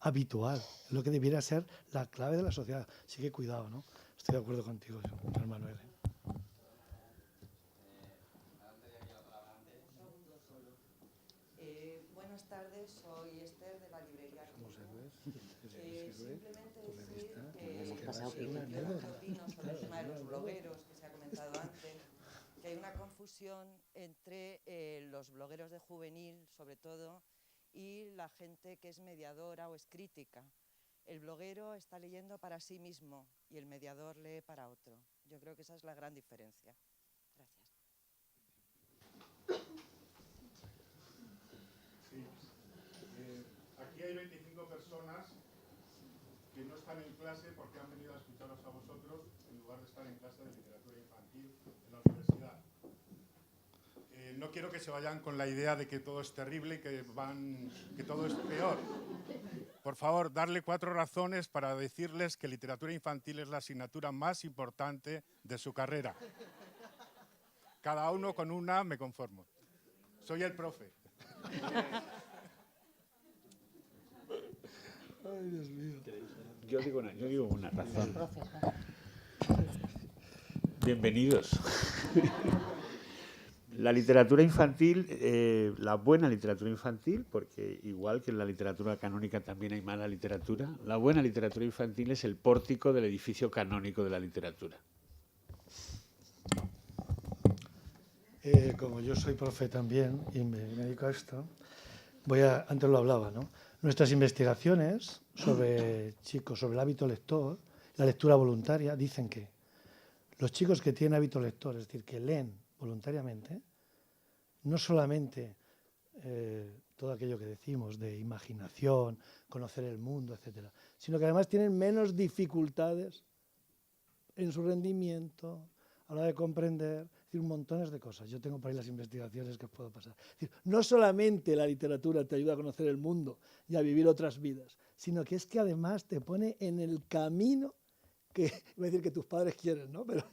habitual, es lo que debiera ser la clave de la sociedad. Así que cuidado, ¿no? Estoy de acuerdo contigo, señor Manuel. Buenas tardes, soy Esther de la librería. Simplemente decir que yo opino sobre el tema de los blogueros que se ha comentado antes, que hay una confusión entre los blogueros de juvenil, sobre todo, y la gente que es mediadora o es crítica. El bloguero está leyendo para sí mismo y el mediador lee para otro. Yo creo que esa es la gran diferencia. Gracias. Sí. Aquí hay 25 personas que no están en clase porque han venido a escucharos a vosotros en lugar de estar en clase de literatura infantil en la universidad. No quiero que se vayan con la idea de que todo es terrible y que todo es peor. Por favor, darle 4 razones para decirles que literatura infantil es la asignatura más importante de su carrera. Cada uno con una me conformo. Soy el profe. Ay, Dios mío. Yo digo una razón. Bienvenidos. La literatura infantil, la buena literatura infantil, porque igual que en la literatura canónica también hay mala literatura, la buena literatura infantil es el pórtico del edificio canónico de la literatura. Como yo soy profe también y me dedico a esto, antes lo hablaba, ¿no? Nuestras investigaciones sobre chicos, sobre el hábito lector, la lectura voluntaria, dicen que los chicos que tienen hábito lector, es decir, que leen voluntariamente, no solamente todo aquello que decimos de imaginación, conocer el mundo, etcétera, sino que además tienen menos dificultades en su rendimiento, a la hora de comprender, es decir, montones de cosas. Yo tengo por ahí las investigaciones que os puedo pasar. Es decir, no solamente la literatura te ayuda a conocer el mundo y a vivir otras vidas, sino que es que además te pone en el camino que, voy a decir que tus padres quieren, ¿no? Pero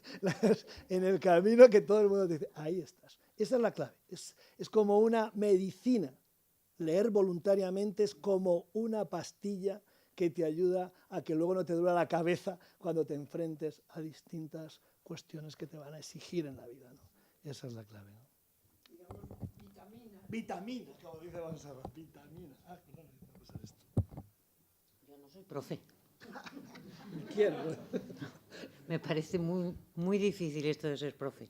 en el camino que todo el mundo te dice, ahí estás. Esa es la clave. Es como una medicina. Leer voluntariamente es como una pastilla que te ayuda a que luego no te duela la cabeza cuando te enfrentes a distintas cuestiones que te van a exigir en la vida, ¿no? Esa es la clave, ¿no? Digamos, vitamina. Vitamina, como dice Gonzalo, vitamina. Ah, perdón, vamos a esto. Yo no soy profe. Quiero. Me parece muy difícil esto de ser profe.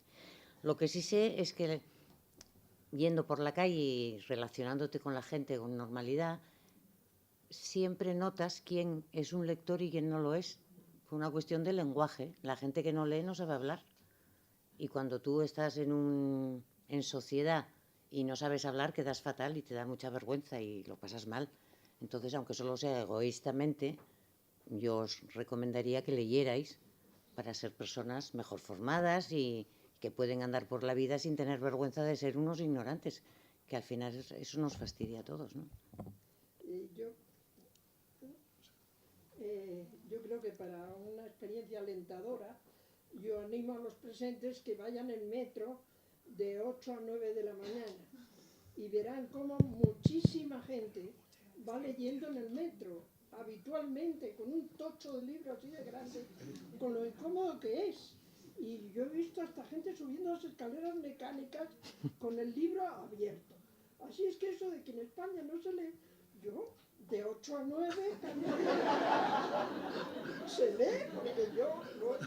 Lo que sí sé es que yendo por la calle y relacionándote con la gente con normalidad, siempre notas quién es un lector y quién no lo es. Por una cuestión de lenguaje. La gente que no lee no sabe hablar. Y cuando tú estás en sociedad y no sabes hablar, quedas fatal y te da mucha vergüenza y lo pasas mal. Entonces, aunque solo sea egoístamente, yo os recomendaría que leyerais para ser personas mejor formadas y que pueden andar por la vida sin tener vergüenza de ser unos ignorantes, que al final eso nos fastidia a todos, ¿no? Yo creo que para una experiencia alentadora, yo animo a los presentes que vayan en metro de 8 a 9 de la mañana y verán cómo muchísima gente va leyendo en el metro, habitualmente, con un tocho de libro así de grande, con lo incómodo que es. Y yo he visto hasta gente subiendo las escaleras mecánicas con el libro abierto. Así es que eso de que en España no se lee, yo de 8 a 9 se lee, porque yo lo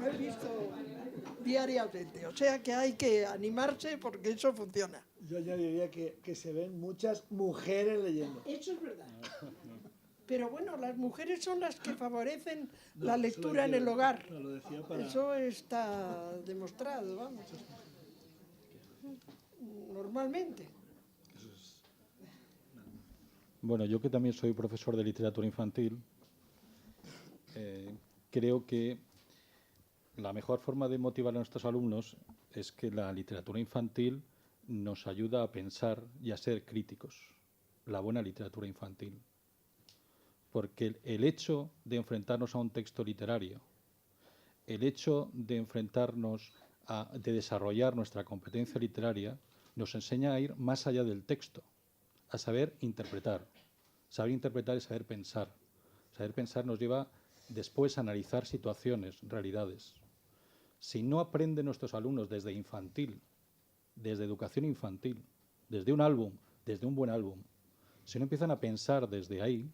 he visto diariamente. O sea que hay que animarse porque eso funciona. Yo añadiría que se ven muchas mujeres leyendo. Eso es verdad. Pero bueno, las mujeres son las que favorecen la lectura en el hogar. No, lo decía para... Eso está demostrado, vamos. Normalmente. Bueno, yo que también soy profesor de literatura infantil, creo que la mejor forma de motivar a nuestros alumnos es que la literatura infantil nos ayuda a pensar y a ser críticos, la buena literatura infantil. Porque el hecho de enfrentarnos a un texto literario, el hecho de enfrentarnos de desarrollar nuestra competencia literaria, nos enseña a ir más allá del texto, a saber interpretar. Saber interpretar es saber pensar. Saber pensar nos lleva después a analizar situaciones, realidades. Si no aprenden nuestros alumnos desde infantil, desde educación infantil, desde un álbum, desde un buen álbum, si no empiezan a pensar desde ahí,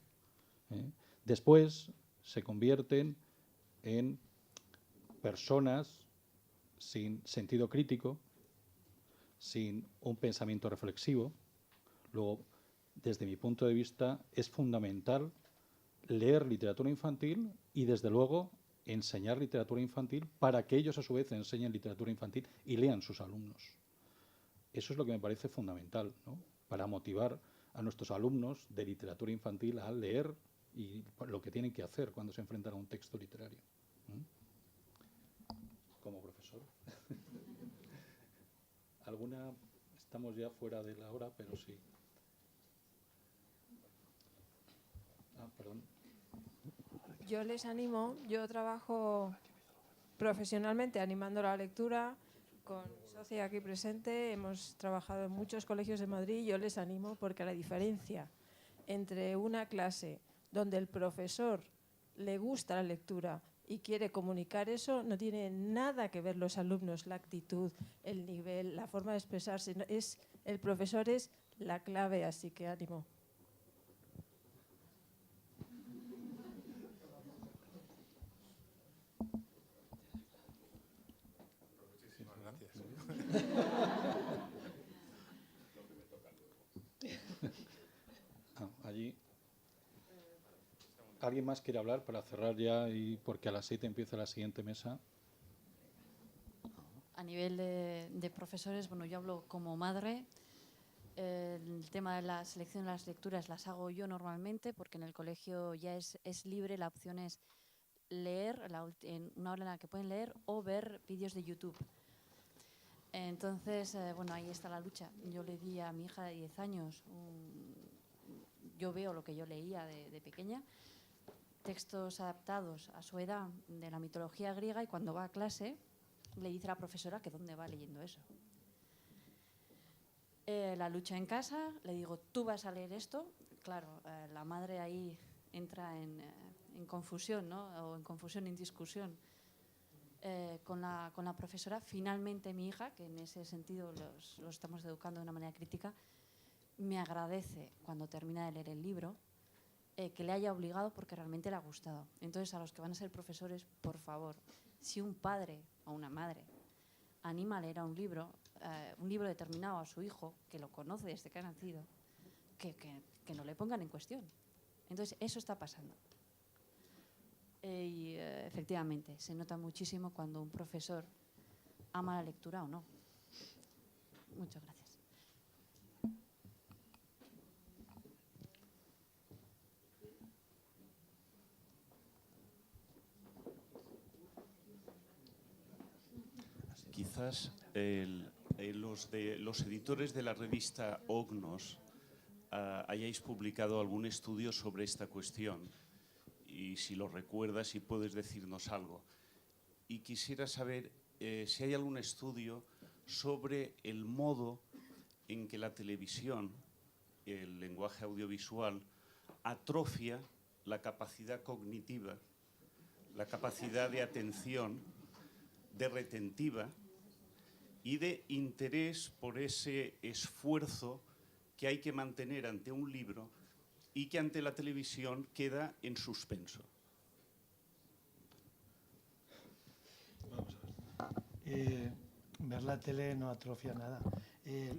después se convierten en personas sin sentido crítico, sin un pensamiento reflexivo. Luego, desde mi punto de vista, es fundamental leer literatura infantil y, desde luego, enseñar literatura infantil para que ellos, a su vez, enseñen literatura infantil y lean sus alumnos. Eso es lo que me parece fundamental, ¿no? Para motivar a nuestros alumnos de literatura infantil a leer y lo que tienen que hacer cuando se enfrentan a un texto literario. Como profesor. ¿Alguna? Estamos ya fuera de la hora, pero sí. Perdón. Yo les animo, yo trabajo profesionalmente animando la lectura con mi socia aquí presente, hemos trabajado en muchos colegios de Madrid y yo les animo porque la diferencia entre una clase donde el profesor le gusta la lectura y quiere comunicar eso, no tiene nada que ver los alumnos, la actitud, el nivel, la forma de expresarse, el profesor es la clave, así que ánimo. Allí. ¿Alguien más quiere hablar para cerrar ya? Y porque a las 7 empieza la siguiente mesa. A nivel de profesores, bueno, yo hablo como madre. El tema de la selección de las lecturas las hago yo normalmente, porque en el colegio ya es libre, la opción es leer en una hora en la que pueden leer o ver vídeos de YouTube. Entonces, bueno, ahí está la lucha. Yo le di a mi hija de 10 años, yo veo lo que yo leía de pequeña, textos adaptados a su edad de la mitología griega, y cuando va a clase le dice a la profesora que dónde va leyendo eso. La lucha en casa, le digo, tú vas a leer esto. Claro, la madre ahí entra en confusión, ¿no? O en confusión, en discusión con la profesora. Finalmente mi hija, que en ese sentido los estamos educando de una manera crítica, me agradece cuando termina de leer el libro que le haya obligado, porque realmente le ha gustado. Entonces, a los que van a ser profesores, por favor, si un padre o una madre anima a leer a un libro determinado a su hijo, que lo conoce desde que ha nacido, que no le pongan en cuestión. Entonces, eso está pasando. Y efectivamente, se nota muchísimo cuando un profesor ama la lectura o no. Muchas gracias. Quizás los editores de la revista Ognos hayáis publicado algún estudio sobre esta cuestión, y si lo recuerdas, si puedes decirnos algo. Y quisiera saber si hay algún estudio sobre el modo en que la televisión, el lenguaje audiovisual, atrofia la capacidad cognitiva, la capacidad de atención, de retentiva y de interés por ese esfuerzo que hay que mantener ante un libro y que ante la televisión queda en suspenso. Vamos a ver. Ver la tele no atrofia nada.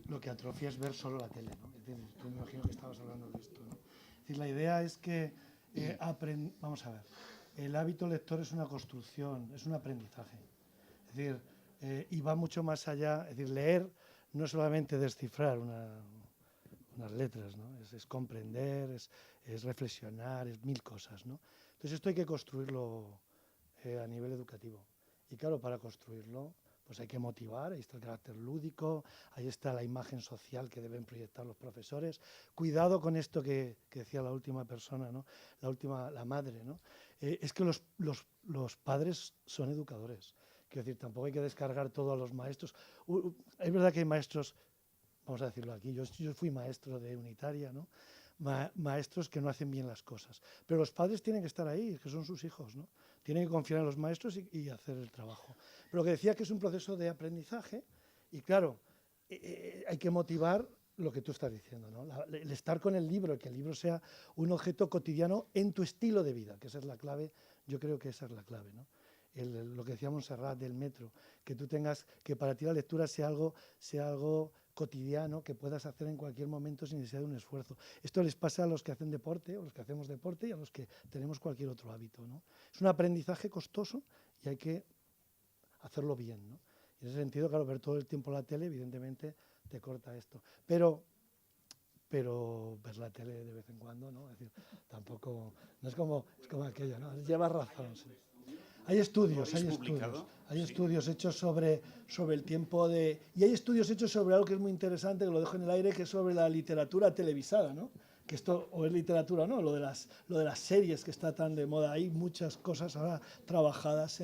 Lo que atrofia es ver solo la tele, ¿no? Es decir, yo me imagino que estabas hablando de esto, ¿no? Es decir, la idea es que vamos a ver. El hábito lector es una construcción, es un aprendizaje. Es decir, y va mucho más allá. Es decir, leer no es solamente descifrar unas letras, ¿no? Es comprender, es reflexionar, es mil cosas, ¿no? Entonces esto hay que construirlo a nivel educativo. Y claro, para construirlo pues hay que motivar, ahí está el carácter lúdico, ahí está la imagen social que deben proyectar los profesores. Cuidado con esto que decía la última persona, ¿no? La madre, ¿no? Es que los padres son educadores. Quiero decir, tampoco hay que descargar todo a los maestros. Es verdad que hay maestros, vamos a decirlo aquí, yo fui maestro de unitaria, ¿no? Maestros que no hacen bien las cosas. Pero los padres tienen que estar ahí, que son sus hijos, ¿no? Tienen que confiar en los maestros y hacer el trabajo. Pero lo que decía que es un proceso de aprendizaje y claro, hay que motivar lo que tú estás diciendo, ¿no? El estar con el libro, que el libro sea un objeto cotidiano en tu estilo de vida, que esa es la clave, yo creo que esa es la clave, ¿no? Lo que decía Montserrat del metro, que tú tengas, que para ti la lectura sea algo cotidiano que puedas hacer en cualquier momento sin necesidad de un esfuerzo. Esto les pasa a los que hacen deporte, o los que hacemos deporte y a los que tenemos cualquier otro hábito, ¿no? Es un aprendizaje costoso y hay que hacerlo bien, ¿no? Y en ese sentido, claro, ver todo el tiempo la tele, evidentemente, te corta esto. Pero ver la tele de vez en cuando, ¿no? Es decir, tampoco, no es como aquello, ¿no? Llevas razón, sí. Hay estudios hechos sobre el tiempo de... Y hay estudios hechos sobre algo que es muy interesante, que lo dejo en el aire, que es sobre la literatura televisada, ¿no? Que esto, o es literatura, ¿no? Lo de las series que está tan de moda. Hay muchas cosas ahora trabajadas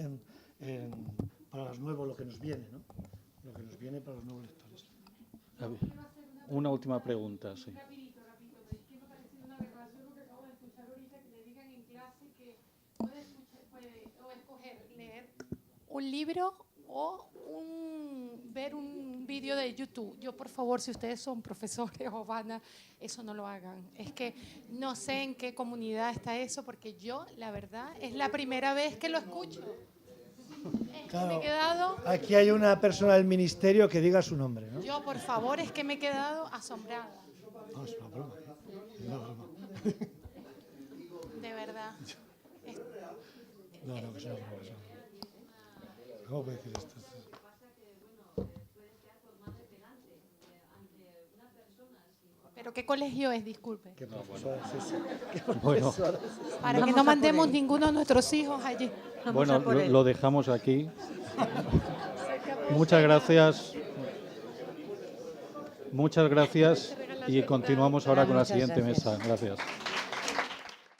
para los nuevos, lo que nos viene, ¿no? Lo que nos viene para los nuevos lectores. Una última pregunta, sí. Rapidito, es que me ha parecido una aberración lo que acabo de escuchar ahorita, que le digan en clase que puede escoger leer un libro o ver un vídeo de YouTube. Yo, por favor, si ustedes son profesores o van a, eso no lo hagan. Es que no sé en qué comunidad está eso, porque yo, la verdad, es la primera vez que lo escucho. Claro, me he quedado... Aquí hay una persona del ministerio que diga su nombre, ¿no? Yo, por favor, es que me he quedado asombrada. No, es una broma. Es una broma. De verdad. sea... No, que es una broma. ¿Cómo puede decir esto? ¿Pero qué colegio es? Disculpe. ¿Qué profesora es ese? Bueno. Para que no mandemos ninguno de nuestros hijos allí. Bueno, lo dejamos aquí. Muchas gracias. Muchas gracias y continuamos ahora con la siguiente mesa. Gracias.